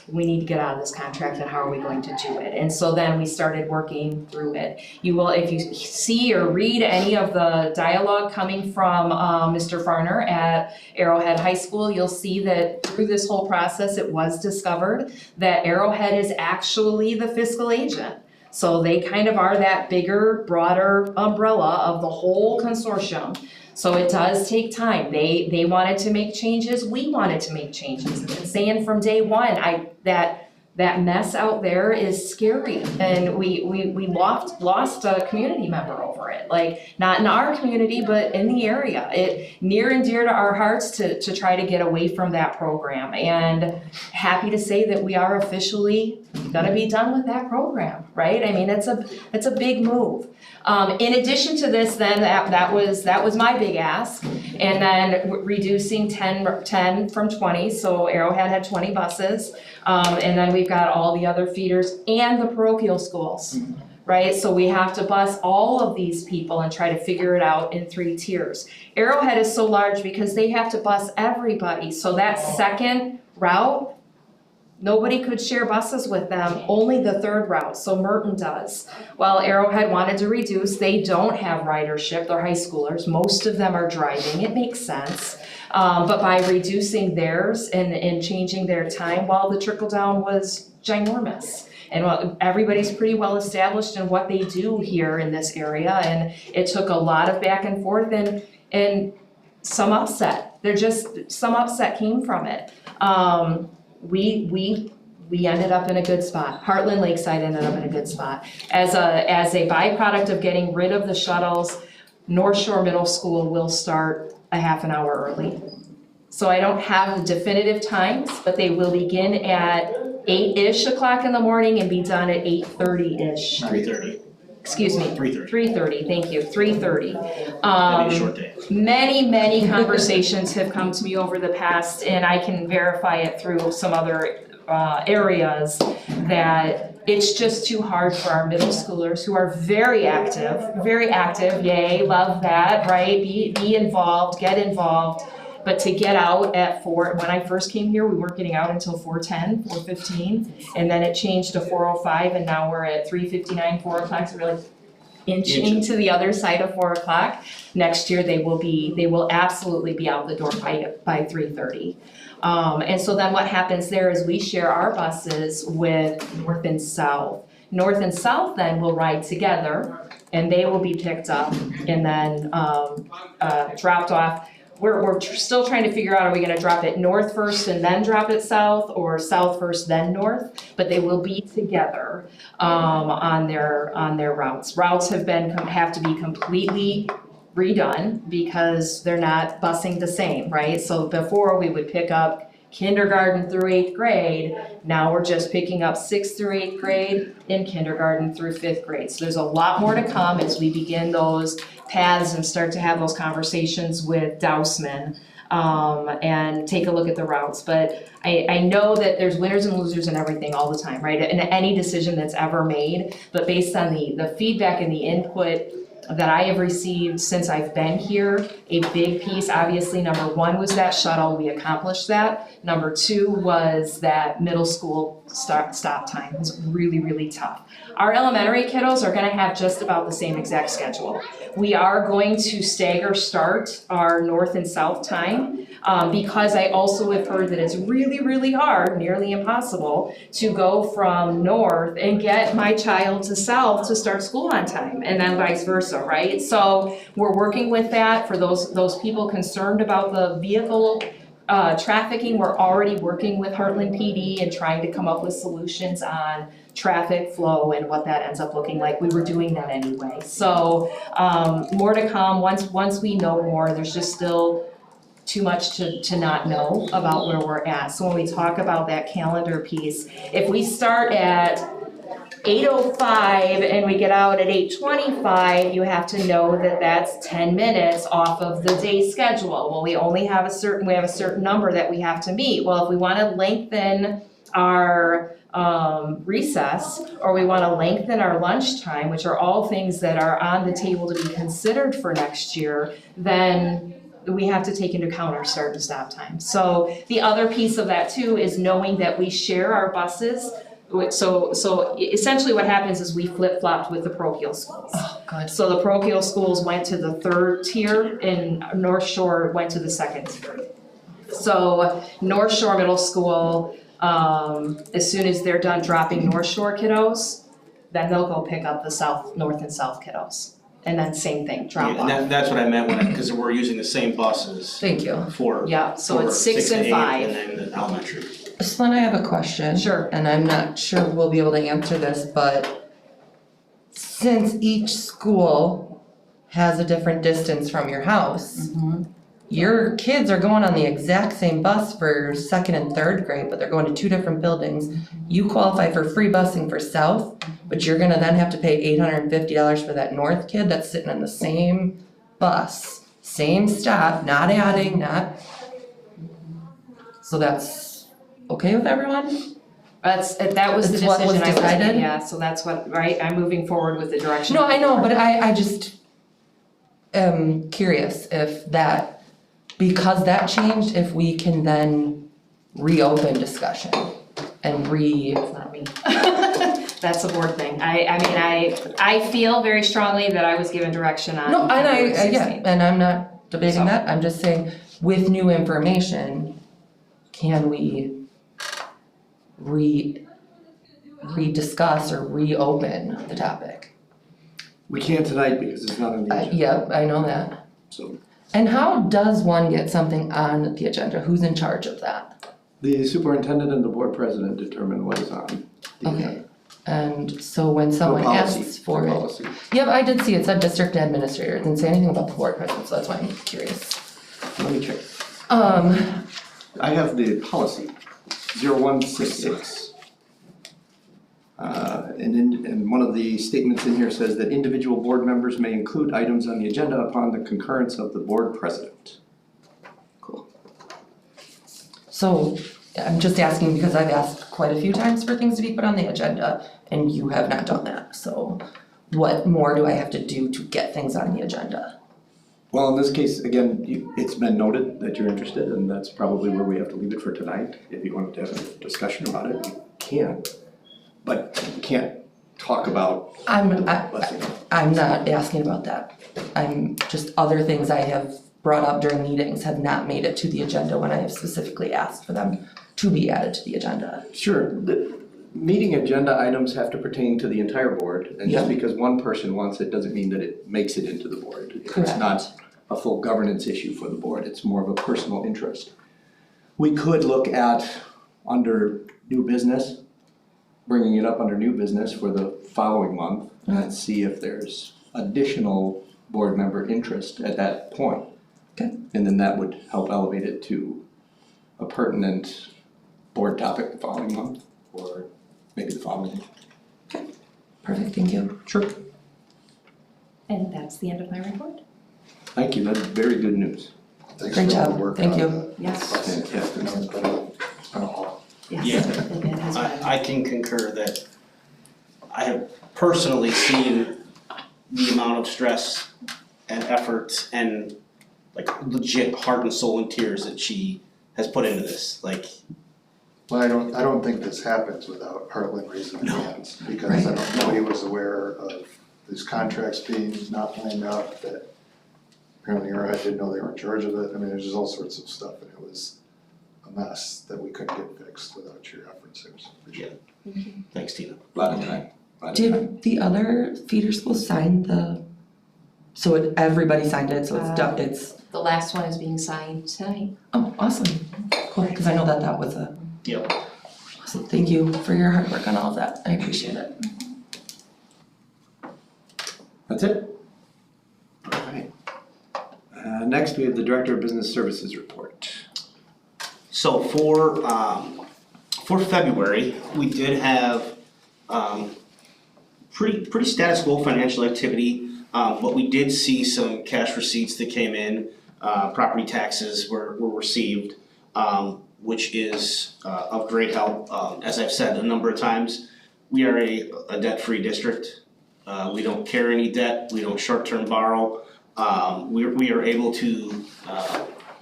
we need to get out of this contract and how are we going to do it? And so then we started working through it. You will, if you see or read any of the dialogue coming from Mr. Farner at Arrowhead High School, you'll see that through this whole process, it was discovered that Arrowhead is actually the fiscal agent. So they kind of are that bigger, broader umbrella of the whole consortium. So it does take time. They wanted to make changes, we wanted to make changes. And saying from day one, that mess out there is scary. And we lost a community member over it. Like, not in our community, but in the area. It near and dear to our hearts to try to get away from that program. And happy to say that we are officially gonna be done with that program, right? I mean, it's a big move. In addition to this, then that was my big ask, and then reducing 10 from 20. So Arrowhead had 20 buses, and then we've got all the other feeders and the parochial schools, right? So we have to bus all of these people and try to figure it out in 3 tiers. Arrowhead is so large because they have to bus everybody. So that second route, nobody could share buses with them, only the 3rd route, so Merton does. While Arrowhead wanted to reduce, they don't have ridership, they're high schoolers, most of them are driving, it makes sense. But by reducing theirs and changing their time, while the trickle down was ginormous. And everybody's pretty well established in what they do here in this area, and it took a lot of back and forth and some upset. Some upset came from it. We ended up in a good spot. Hartland-Lakeside ended up in a good spot. As a byproduct of getting rid of the shuttles, North Shore Middle School will start a half an hour early. So I don't have the definitive times, but they will begin at 8-ish o'clock in the morning and be done at 8:30-ish. 3:30. Excuse me. 3:30. 3:30, thank you, 3:30. That'd be a short day. Many conversations have come to me over the past, and I can verify it through some other areas, that it's just too hard for our middle schoolers who are very active, yay, love that, right? Be involved, get involved. But to get out at 4, when I first came here, we weren't getting out until 4:10, 4:15, and then it changed to 4:05, and now we're at 3:59, 4 o'clock, so we're like inching to the other side of 4 o'clock. Next year, they will absolutely be out the door by 3:30. And so then what happens there is we share our buses with North and South. North and South then will ride together, and they will be picked up and then dropped off. We're still trying to figure out, are we gonna drop it north first and then drop it south, or south first then north? But they will be together on their routes. Routes have to be completely redone because they're not busing the same, right? So before we would pick up kindergarten through 8th grade, now we're just picking up 6th through 8th grade in kindergarten through 5th grade. So there's a lot more to come as we begin those paths and start to have those conversations with Dousman and take a look at the routes. But I know that there's winners and losers in everything all the time, right? In any decision that's ever made, but based on the feedback and the input that I have received since I've been here, a big piece, obviously, number 1 was that shuttle, we accomplished that. Number 2 was that middle school stop time. It was really tough. Our elementary kiddos are gonna have just about the same exact schedule. We are going to stagger start our north and south time because I also have heard that it's really hard, nearly impossible, to go from north and get my child to south to start school on time, and then vice versa, right? So we're working with that. For those people concerned about the vehicle trafficking, we're already working with Hartland PD and trying to come up with solutions on traffic flow and what that ends up looking like. We were doing that anyway. So more to come once we know more. There's just still too much to not know about where we're at. So when we talk about that calendar piece, if we start at 8:05 and we get out at 8:25, you have to know that that's 10 minutes off of the day schedule. Well, we have a certain number that we have to meet. Well, if we wanna lengthen our recess, or we wanna lengthen our lunchtime, which are all things that are on the table to be considered for next year, then we have to take into account our start and stop time. So the other piece of that too is knowing that we share our buses. So essentially what happens is we flip-flopped with the parochial schools. Oh, good. So the parochial schools went to the third tier and North Shore went to the second tier. So North Shore Middle School, as soon as they're done dropping North Shore kiddos, then they'll go pick up the North and South kiddos. And then same thing, drop off. And that's what I meant when, because we're using the same buses Thank you. for, Yeah, so for it's 6 to and 8 5. and then the elementary. So then I have a question. Sure. And I'm not sure we'll be able to answer this, but since each school has a different distance from your house, your kids are going on the exact same bus for 2nd and 3rd grade, but they're going to 2 different buildings. You qualify for free busing for South, but you're gonna then have to pay $850 for that North kid that's sitting in the same bus, same stop, not adding, so that's okay with everyone? That was the It's decision what was I was, decided? yeah, so that's what, right, I'm moving forward with the direction. No, I know, but I just am curious if that, because that changed, if we can then reopen discussion and It's not me. That's a board thing. I feel very strongly that I was given direction on. No, and February yeah, 16th. and I'm not debating So- that, I'm just saying, with new information, can we rediscuss or reopen the topic? We can't tonight because it's not on the agenda, Yeah, I know that. so. And how does one get something on the agenda? Who's in charge of that? The superintendent and the board president determine what is on the Okay. agenda. And so when someone policy, asks for it. policy. Yep, I did see it said district administrator, it didn't say anything about the board president, so that's why I'm curious. Let me check. Um, I have the policy, 0166. And one of the statements in here says that individual board members may include items on the agenda upon the concurrence of the board president. Cool. so I'm just asking because I've asked quite a few times for things to be put on the agenda and you have not done that, so what more do I have to do to get things on the agenda? Well, in this case, again, it's been noted that you're interested, and that's probably where we have to leave it for tonight. If you wanted to have a discussion about it, you can. But you can't talk about. I'm not asking about that. I'm just, other things I have brought up during meetings have not made it to the agenda when I have specifically asked for them to be added to the agenda. Sure, the meeting agenda items have to pertain to the entire board, and just Yeah. because one person wants it doesn't mean that it makes it into the board. It's Correct. not a full governance issue for the board, it's more of a personal interest. We could look at, under new business, bringing it up under new business for the following month, and see if there's additional board member interest at that point. Okay. And then that would help elevate it to a pertinent board topic the following month, or maybe the following. Perfect, thank you. Sure. And that's the end of my report. Thank you, that's very good news. Thanks Great for all the job, work thank on you. that. Yes. Fantastic. It's been a lot. Yes, Yeah. it has been. I can concur that I have personally seen the amount of stress and effort and like legit heart and soul and tears that she has put into this, like. Well, I don't think this happens without Hartland raising their hands, because nobody was aware of these contracts being not lined up, that apparently I didn't know they were in charge of it. I mean, there's just all sorts of stuff, and it was a mess that we couldn't get fixed without your efforts. I appreciate it. Thanks, Tina. A lot of time. Did the other feeder schools sign everybody signed it, so it's done, it's, The last one is being signed tonight. oh, awesome, cool, cause I know that was a. Yep. Awesome, thank you for your hard work on all of that, I appreciate it. That's it? Alright. Next, we have the Director of Business Services report. So for February, we did have pretty status quo financial activity, but we did see some cash receipts that came in. Property taxes were received, which is of great help. As I've said a number of times, we are a debt-free district. We don't carry any debt, we don't short-term borrow. We are able to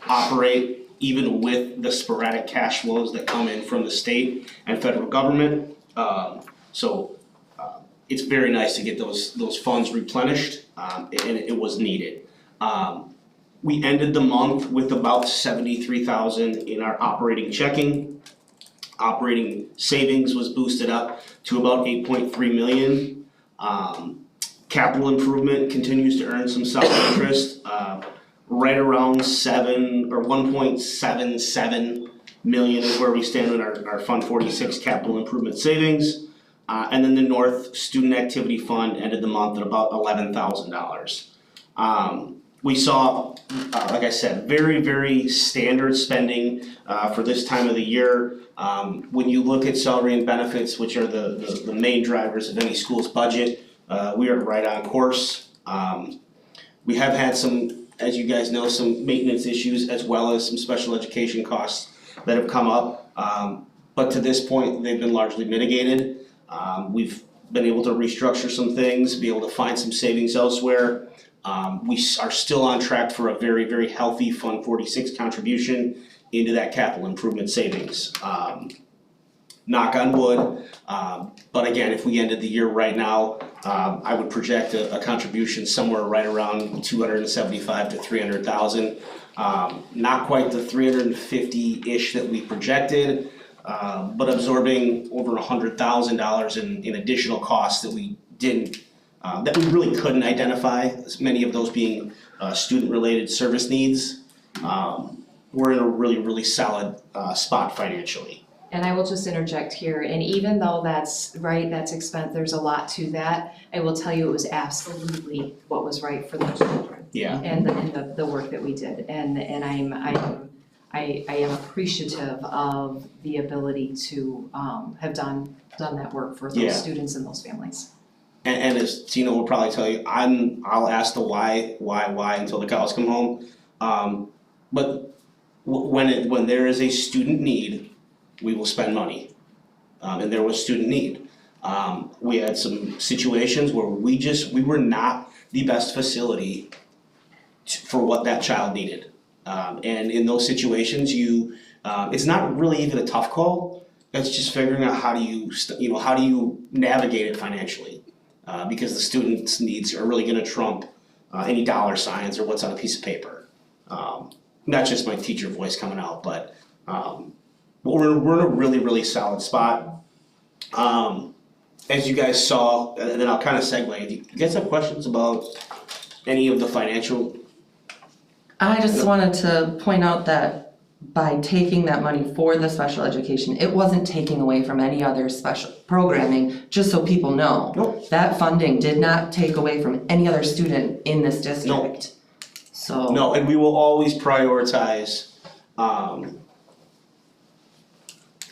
operate even with the sporadic cash flows that come in from the state and federal government. So it's very nice to get those funds replenished, and it was needed. We ended the month with about 73,000 in our operating checking. Operating savings was boosted up to about 8.3 million. Capital improvement continues to earn some solid interest, right around 1.77 million is where we stand in our Fund 46 capital improvement savings. And then the North Student Activity Fund ended the month at about $11,000. We saw, like I said, very, very standard spending for this time of the year. When you look at salary and benefits, which are the main drivers of any school's budget, we are right on course. We have had some, as you guys know, some maintenance issues as well as some special education costs that have come up. But to this point, they've been largely mitigated. We've been able to restructure some things, be able to find some savings elsewhere. We are still on track for a very, very healthy Fund 46 contribution into that capital improvement savings. Knock on wood, but again, if we ended the year right now, I would project a contribution somewhere right around 275 to 300,000. Not quite the 350-ish that we projected, but absorbing over $100,000 in additional costs that we didn't, that we really couldn't identify, as many of those being student-related service needs. We're in a really, really solid spot financially. And I will just interject here, and even though that's right, that's expense, there's a lot to that, I will tell you it was absolutely what was right for the children. Yeah. And the work that we did, and I am appreciative of the ability to have done that work for those students and those families. And as Tina will probably tell you, I'll ask the why until the cows come home. But when there is a student need, we will spend money, and there was student need. We had some situations where we were not the best facility for what that child needed. And in those situations, it's not really even a tough call. It's just figuring out how do you navigate it financially, because the student's needs are really going to trump any dollar signs or what's on a piece of paper. Not just my teacher voice coming out, but we're in a really, really solid spot. As you guys saw, and then I'll kind of segue. If you guys have questions about any of the financial? I just wanted to point out that by taking that money for the special education, it wasn't taking away from any other special programming, just so people know. Nope. That funding did not take away from any other student in this district. So. No, and we will always prioritize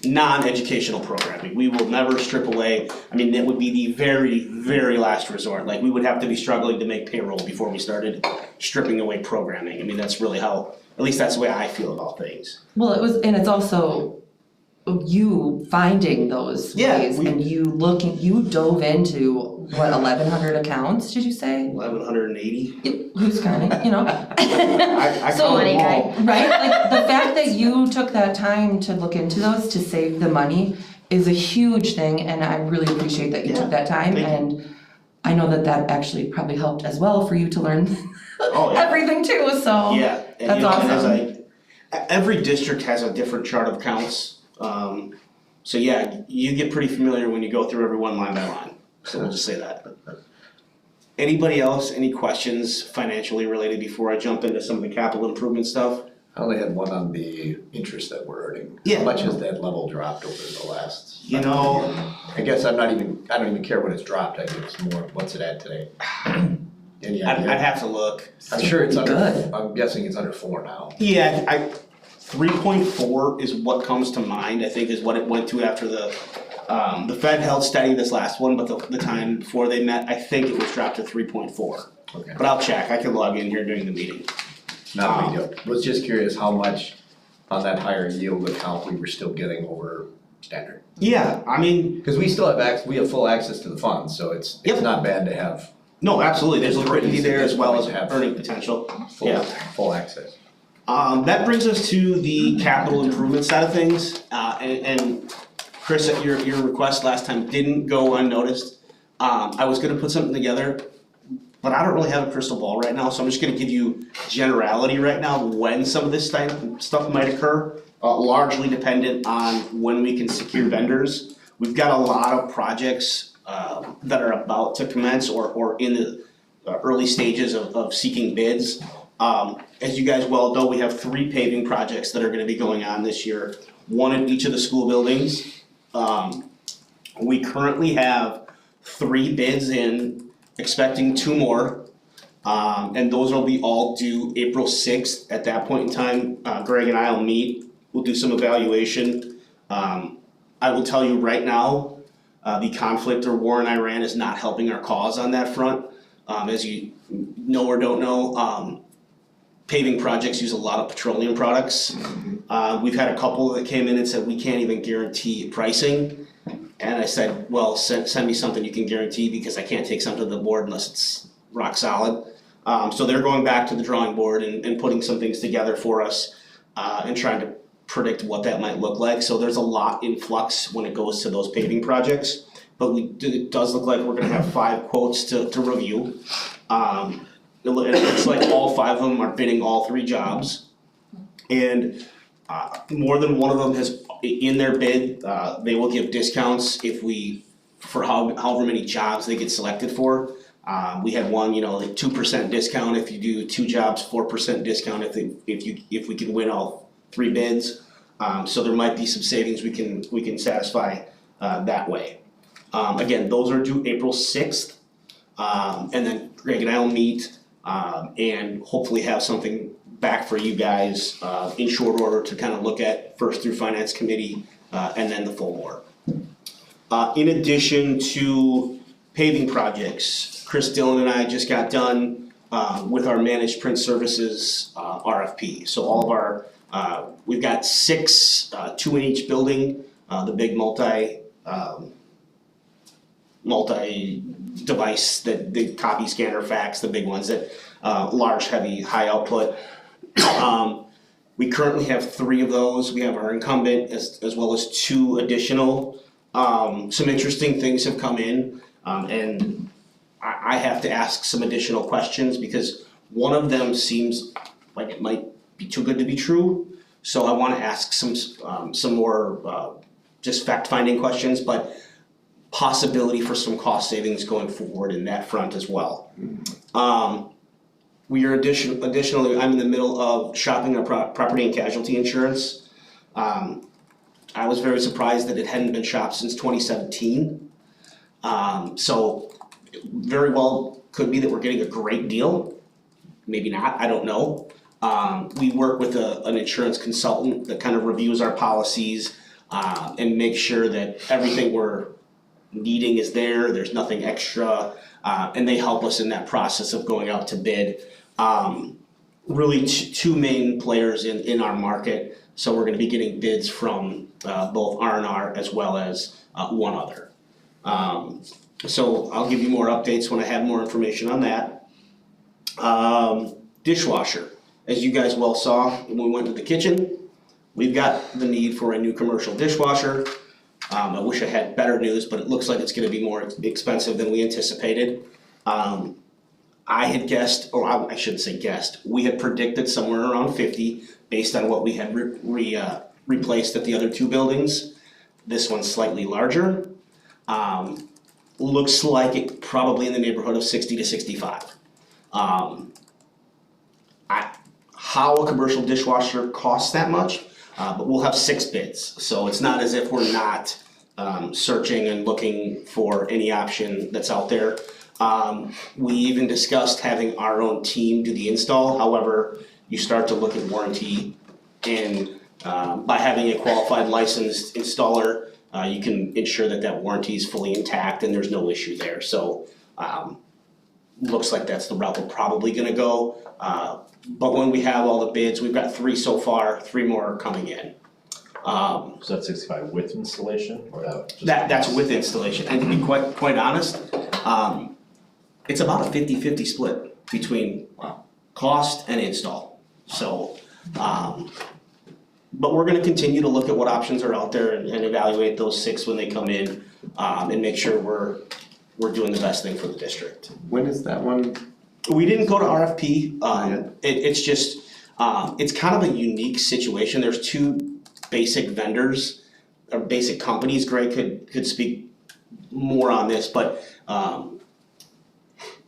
non-educational programming. We will never strip away, I mean, that would be the very, very last resort. Like, we would have to be struggling to make payroll before we started stripping away programming. I mean, that's really how, at least that's the way I feel about things. Well, it's also you finding those ways and you dove into, what, 1,100 accounts, did you say? 1,180. Who's counting, I So, count them all. right, like the fact that you took that time to look into those to save the money is a huge thing, and I really appreciate that you took that time. Thank you. And I know that actually probably helped as well for you to learn everything too, so Yeah, and that's awesome. Every district has a different chart of accounts. So yeah, you get pretty familiar when you go through every one line by line. So we'll just say that. Anybody else, any questions financially related before I jump into some of the capital improvement stuff? I only had one on the interest that we're earning. Yeah. How much has that level dropped over the last? You know, I guess I don't even care what it's dropped, I think it's more, what's it at today? Any idea? I'd have to look. I'm sure it's under, Good. I'm guessing it's under 4 now. Yeah, 3.4 is what comes to mind, I think is what it went to after the The Fed held steady this last one, but the time before they met, I think it was dropped to 3.4. Okay. But I'll check, I can log in here during the meeting. Not a big deal. Was just curious how much on that higher yield account we were still getting over standard. Yeah, I mean, Cause we still have we have full access to the funds, so it's Yep. not bad to have no, absolutely, there's liquidity there as well as Have- earning potential. Yeah. full access. That brings us to the capital improvement side of things, and Chris, your request last time didn't go unnoticed. I was gonna put something together, but I don't really have a crystal ball right now, so I'm just gonna give you generality right now when some of this stuff might occur, largely dependent on when we can secure vendors. We've got a lot of projects that are about to commence or in the early stages of seeking bids. As you guys well know, we have 3 paving projects that are gonna be going on this year, one in each of the school buildings. We currently have 3 bids in, expecting 2 more. And those will be all due April 6th. At that point in time, Greg and I will meet, we'll do some evaluation. I will tell you right now, the conflict or war in Iran is not helping our cause on that front. As you know or don't know, paving projects use a lot of petroleum products. We've had a couple that came in and said, we can't even guarantee pricing. And I said, well, send me something you can guarantee because I can't take something to the board unless it's rock solid. So they're going back to the drawing board and putting some things together for us and trying to predict what that might look like. So there's a lot in flux when it goes to those paving projects. But it does look like we're gonna have 5 quotes to review. It looks like all 5 of them are bidding all 3 jobs. And more than one of them has, in their bid, they will give discounts for however many jobs they get selected for. We had one, like 2% discount if you do 2 jobs, 4% discount if we can win all 3 bids. So there might be some savings we can satisfy that way. Again, those are due April 6th. And then Greg and I will meet and hopefully have something back for you guys in short order to kind of look at first through Finance Committee and then the full board. In addition to paving projects, Chris Dillon and I just got done with our managed print services RFP. So all of our, we've got 6, 2 in each building, the big multi-device, the copy scanner fax, the big ones that large, heavy, high output. We currently have 3 of those. We have our incumbent as well as 2 additional. Some interesting things have come in, and I have to ask some additional questions because one of them seems like it might be too good to be true. So I want to ask some more just fact-finding questions, but possibility for some cost savings going forward in that front as well. We are additionally, I'm in the middle of shopping our property and casualty insurance. I was very surprised that it hadn't been shopped since 2017. So very well could be that we're getting a great deal. Maybe not, I don't know. We work with an insurance consultant that kind of reviews our policies and makes sure that everything we're needing is there's nothing extra, and they help us in that process of going out to bid. Really 2 main players in our market, so we're gonna be getting bids from both R&R as well as 1 other. So I'll give you more updates when I have more information on that. Dishwasher, as you guys well saw when we went to the kitchen, we've got the need for a new commercial dishwasher. I wish I had better news, but it looks like it's gonna be more expensive than we anticipated. I had guessed, or I shouldn't say guessed, we had predicted somewhere around 50 based on what we had replaced at the other 2 buildings. This one's slightly larger. Looks like it probably in the neighborhood of 60 to 65. How a commercial dishwasher costs that much, but we'll have 6 bids. So it's not as if we're not searching and looking for any option that's out there. We even discussed having our own team do the install. However, you start to look at warranty and by having a qualified licensed installer, you can ensure that that warranty is fully intact and there's no issue there. So looks like that's the route we're probably gonna go. But when we have all the bids, we've got 3 so far, 3 more are coming in. So that's 65 with installation or just? That's with installation, and to be quite honest, it's about a 50-50 split between cost and install. So, but we're gonna continue to look at what options are out there and evaluate those 6 when they come in, and make sure we're doing the best thing for the district. When is that one? We didn't go to RFP, it's just, it's kind of a unique situation, there's 2 basic vendors, or basic companies, Greg could speak more on this, but,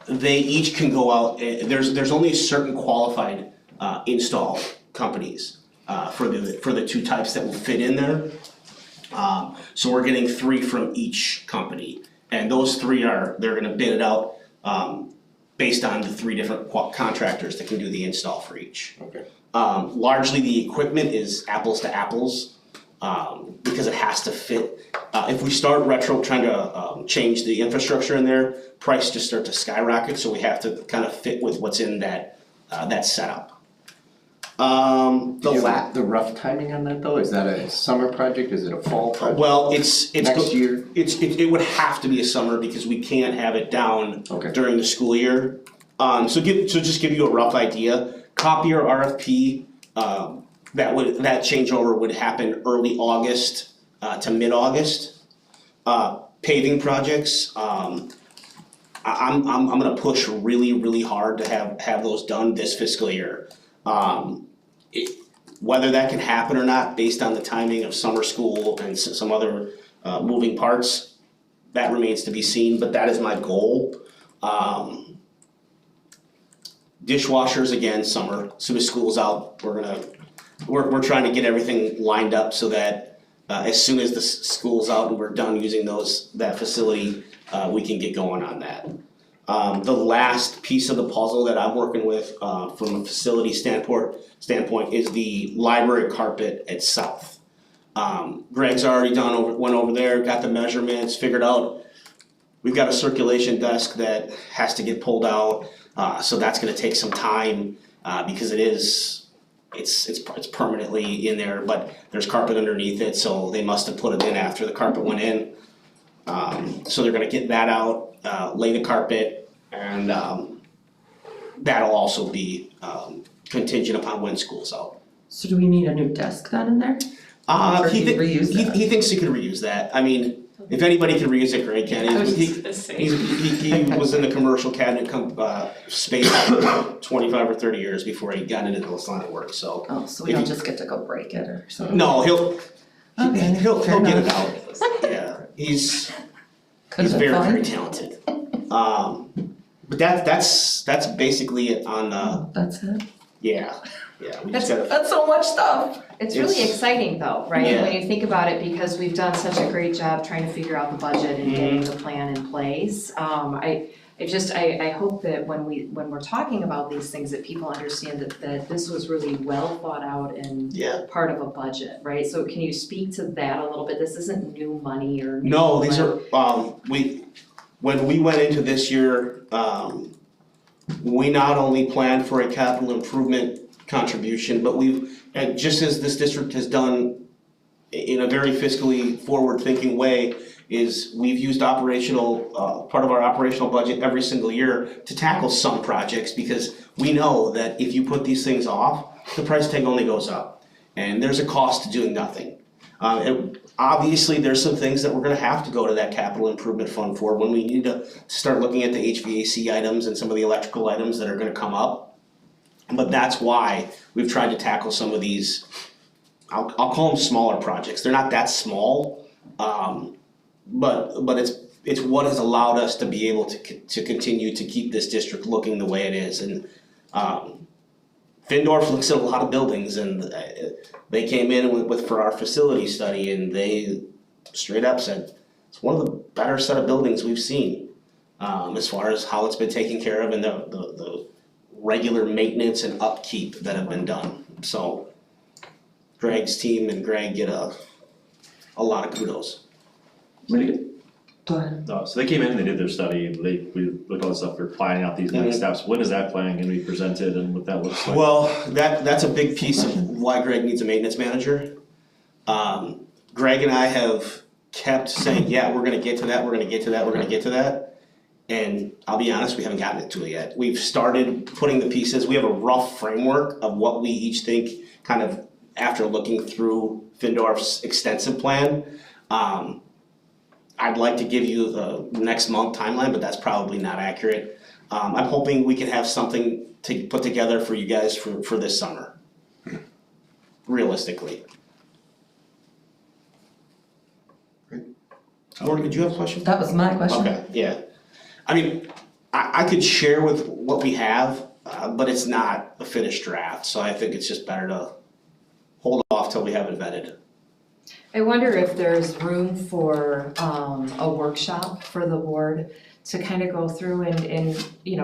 they each can go out, there's only certain qualified, install companies, for the 2 types that will fit in there. So we're getting 3 from each company, and those 3 they're gonna bid it out, based on the 3 different contractors that can do the install for each. Okay. Largely the equipment is apples to apples, because it has to fit. If we start trying to change the infrastructure in there, price just start to skyrocket, so we have to kind of fit with what's in that setup. The rough timing on that though, is that a summer project, is it a fall project? Well, it's next year? It would have to be a summer because we can't have it down Okay. during the school year. So just give you a rough idea, copier RFP, that changeover would happen early August to mid-August. Paving projects, I'm gonna push really hard to have those done this fiscal year. Whether that can happen or not, based on the timing of summer school and some other moving parts, that remains to be seen, but that is my goal. Dishwashers, again, summer, as soon as school's out, we're trying to get everything lined up so that as soon as the school's out and we're done using that facility, we can get going on that. The last piece of the puzzle that I'm working with from a facility standpoint is the library carpet at South. Greg's already went over there, got the measurements, figured out we've got a circulation desk that has to get pulled out, so that's gonna take some time because it's permanently in there, but there's carpet underneath it, so they must have put it in after the carpet went in. So they're gonna get that out, lay the carpet, and that'll also be contingent upon when school's out. So do we need a new desk then in there? Or He can you reuse that? He thinks he can reuse that. I mean, if anybody can reuse it, Greg can. He was in the commercial cabinet space for 25 or 30 years before he got into this line of work, so. Oh, so we don't just get to go break it or something? No, he'll fair get it enough. out. Yeah, he's Could've been very, fun. very talented. But that's basically it on, That's it? yeah, we just gotta. That's so much stuff. It's really It's- exciting though, right? Yeah. When you think about it, because we've done such a great job trying to figure out the budget and getting the plan in place. I hope that when we're talking about these things, that people understand that this was really well thought out and Yeah. part of a budget, right? So can you speak to that a little bit? This isn't new money or new. No, these are, when we went into this year, we not only planned for a capital improvement contribution, but and just as this district has done in a very fiscally forward-thinking way, is we've used part of our operational budget every single year to tackle some projects, because we know that if you put these things off, the price tag only goes up, and there's a cost to doing nothing. Obviously, there's some things that we're gonna have to go to that capital improvement fund for when we need to start looking at the HVAC items and some of the electrical items that are gonna come up. But that's why we've tried to tackle some of these, I'll call them smaller projects. They're not that small, but it's what has allowed us to be able to continue to keep this district looking the way it is. And Findorf looks at a lot of buildings, and they came in for our facility study, and they straight up said it's one of the better set of buildings we've seen, as far as how it's been taken care of and the regular maintenance and upkeep that have been done. So Greg's team and Greg get a lot of kudos. Go ahead. So they came in, they did their study, we looked at all this stuff, we're planning out these next steps. When is that plan gonna be presented and what that looks like? Well, that's a big piece of why Greg needs a maintenance manager. Greg and I have kept saying, yeah, we're gonna get to that, we're gonna get to that, we're gonna get to that. And I'll be honest, we haven't gotten it to it yet. We've started putting the pieces, we have a rough framework of what we each think, kind of after looking through Findorf's extensive plan. I'd like to give you the next month timeline, but that's probably not accurate. I'm hoping we can have something to put together for you guys for this summer. Realistically. Morgan, did you have a question? That was my question. Okay, yeah. I mean, I could share with what we have, but it's not a finished draft, so I think it's just better to hold off till we have it vetted. I wonder if there's room for a workshop for the board to kind of go through and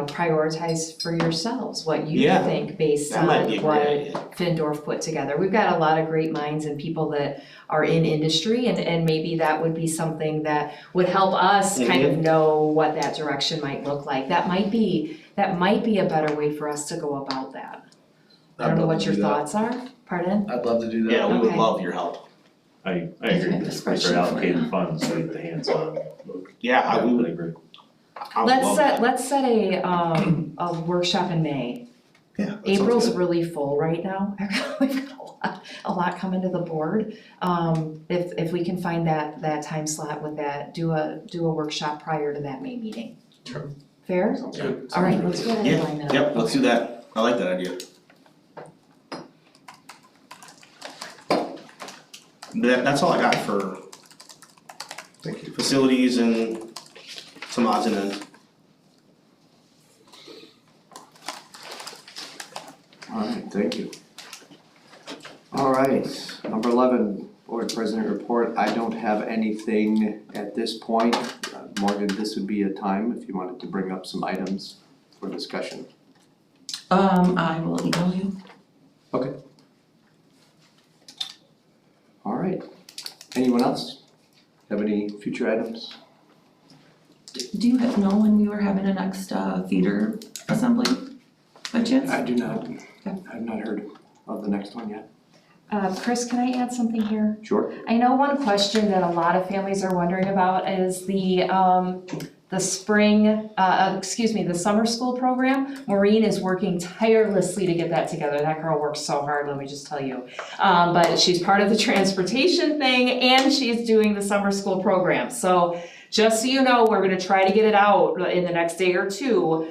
prioritize for yourselves what you Yeah, think based that on might be a what great idea. Findorf put together. We've got a lot of great minds and people that are in industry and maybe that would be something that would help us kind of know what that direction might look like. That might be a better way for us to go about that. I don't know what your thoughts are, pardon? I'd love to do that. Yeah, we would Okay. love your help. I agree, we start allocating funds, so the hands-on. Yeah, I would agree. I would love that. Let's set a workshop in May. Yeah, that sounds April's good. really full right now. We've got a lot coming to the board. If we can find that time slot with that, do a workshop prior to that May meeting. Sure. Fair? Sounds good. All right, let's go ahead and line that up. Yep, let's do that. I like that idea. That's all I got for facilities and some odds and ends. Alright, thank you. Alright, number 11, board president report. I don't have anything at this point. Morgan, this would be a time if you wanted to bring up some items for discussion. I will email you. Okay. Alright, anyone else have any future items? Do you know when we were having a next feeder assembly by chance? I do not, I've not heard of the next one yet. Chris, can I add something here? Sure. I know one question that a lot of families are wondering about is the the summer school program. Maureen is working tirelessly to get that together. That girl works so hard, let me just tell you. But she's part of the transportation thing and she's doing the summer school program. So just so you know, we're gonna try to get it out in the next day or two.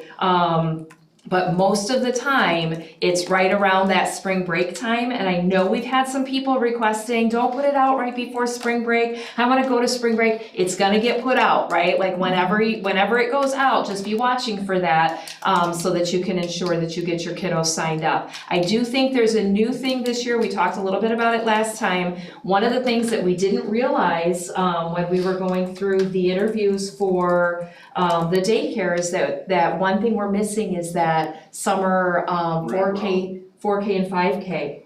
But most of the time, it's right around that spring break time, and I know we've had some people requesting, don't put it out right before spring break. I wanna go to spring break, it's gonna get put out, right? Like whenever it goes out, just be watching for that, so that you can ensure that you get your kiddos signed up. I do think there's a new thing this year, we talked a little bit about it last time. One of the things that we didn't realize, when we were going through the interviews for the daycare is that one thing we're missing is that summer 4K and 5K.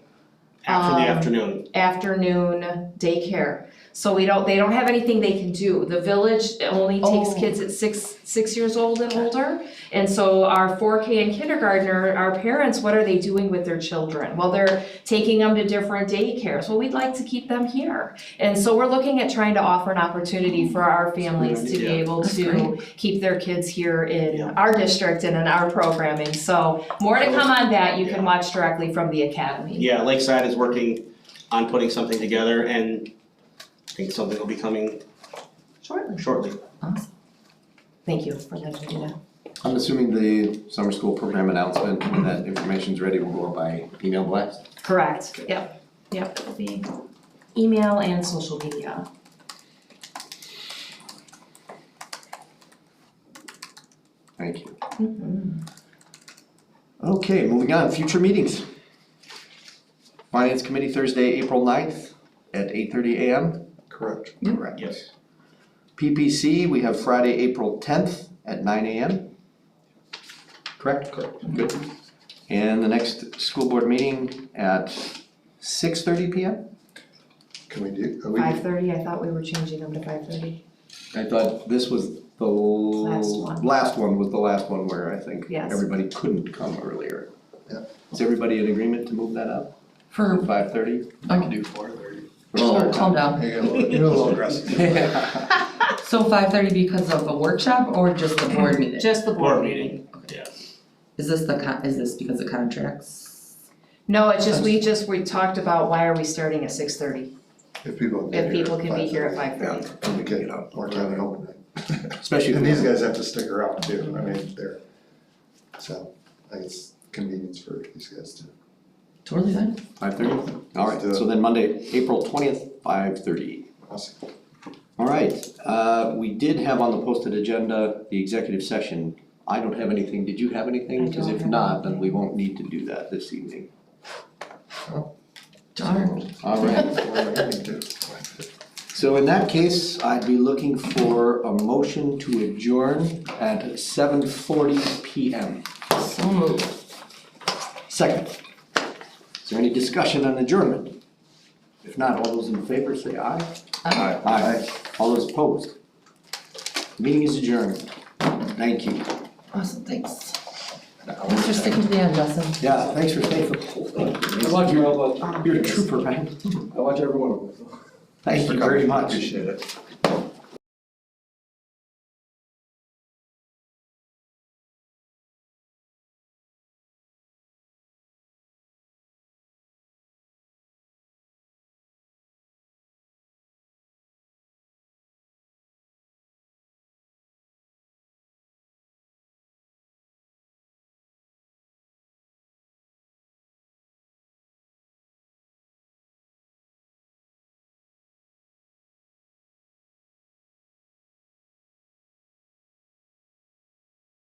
After the Afternoon daycare. So they don't have anything they can do. The village only takes kids at six years old and older. And so our 4K and kindergartner, our parents, what are they doing with their children? Well, they're taking them to different daycares. Well, we'd like to keep them here. And so we're looking at trying to offer an opportunity for our families to be able to keep their kids here in our district and in our programming. So more to come on that. You can watch directly from the academy. Yeah, Lakeside is working on putting something together and I think something will be coming shortly. Awesome. Thank you for letting me do that. I'm assuming the summer school program announcement, when that information's ready, will go out by email blast? Correct, yep, it'll be email and social media. Thank you. Okay, moving on, future meetings. Finance Committee Thursday, April 9th at 8:30 a.m. Correct. Correct. Yes. PPC, we have Friday, April 10th at 9 a.m. Correct? Correct. Good. And the next school board meeting at 6:30 p.m.? Can we do, 5:30, I thought we were changing them to 5:30. I thought this was the one. last one was the last one where I think Yes. everybody couldn't come earlier. Yeah. Is everybody in agreement to move that up For, to 5:30? I can do 4:30. oh, calm down. You're a little aggressive. So 5:30 because of a workshop or just the board meeting? Just the board meeting. Yeah. Is this because of contracts? No, it's just, we talked about why are we starting at 6:30? If people can get If here people at can be here at 5:30. 5:30. Yeah, and we get more time at home. Especially if And we these have- guys have to stick around too, I mean, so, I think it's convenience for these guys too. Totally fine. 5:30? All right, so then Monday, April 20th, 5:30. Awesome. All right, we did have on the posted agenda the executive session. I don't have anything. Did you have anything? I Because don't if have not, then we won't need to do that this evening. Darn. All right. So in that case, I'd be looking for a motion to adjourn at 7:40 PM. So moved. Second. Is there any discussion on adjournment? If not, all those in favor say aye. Aye. Aye. All those opposed? Meeting is adjourned. Thank you. Awesome, thanks. Thanks for sticking to the end, Justin. Yeah, thanks for staying for the whole thing. I watch your, You're a trooper, man. I watch every one of them. Thank you very much. Appreciate it.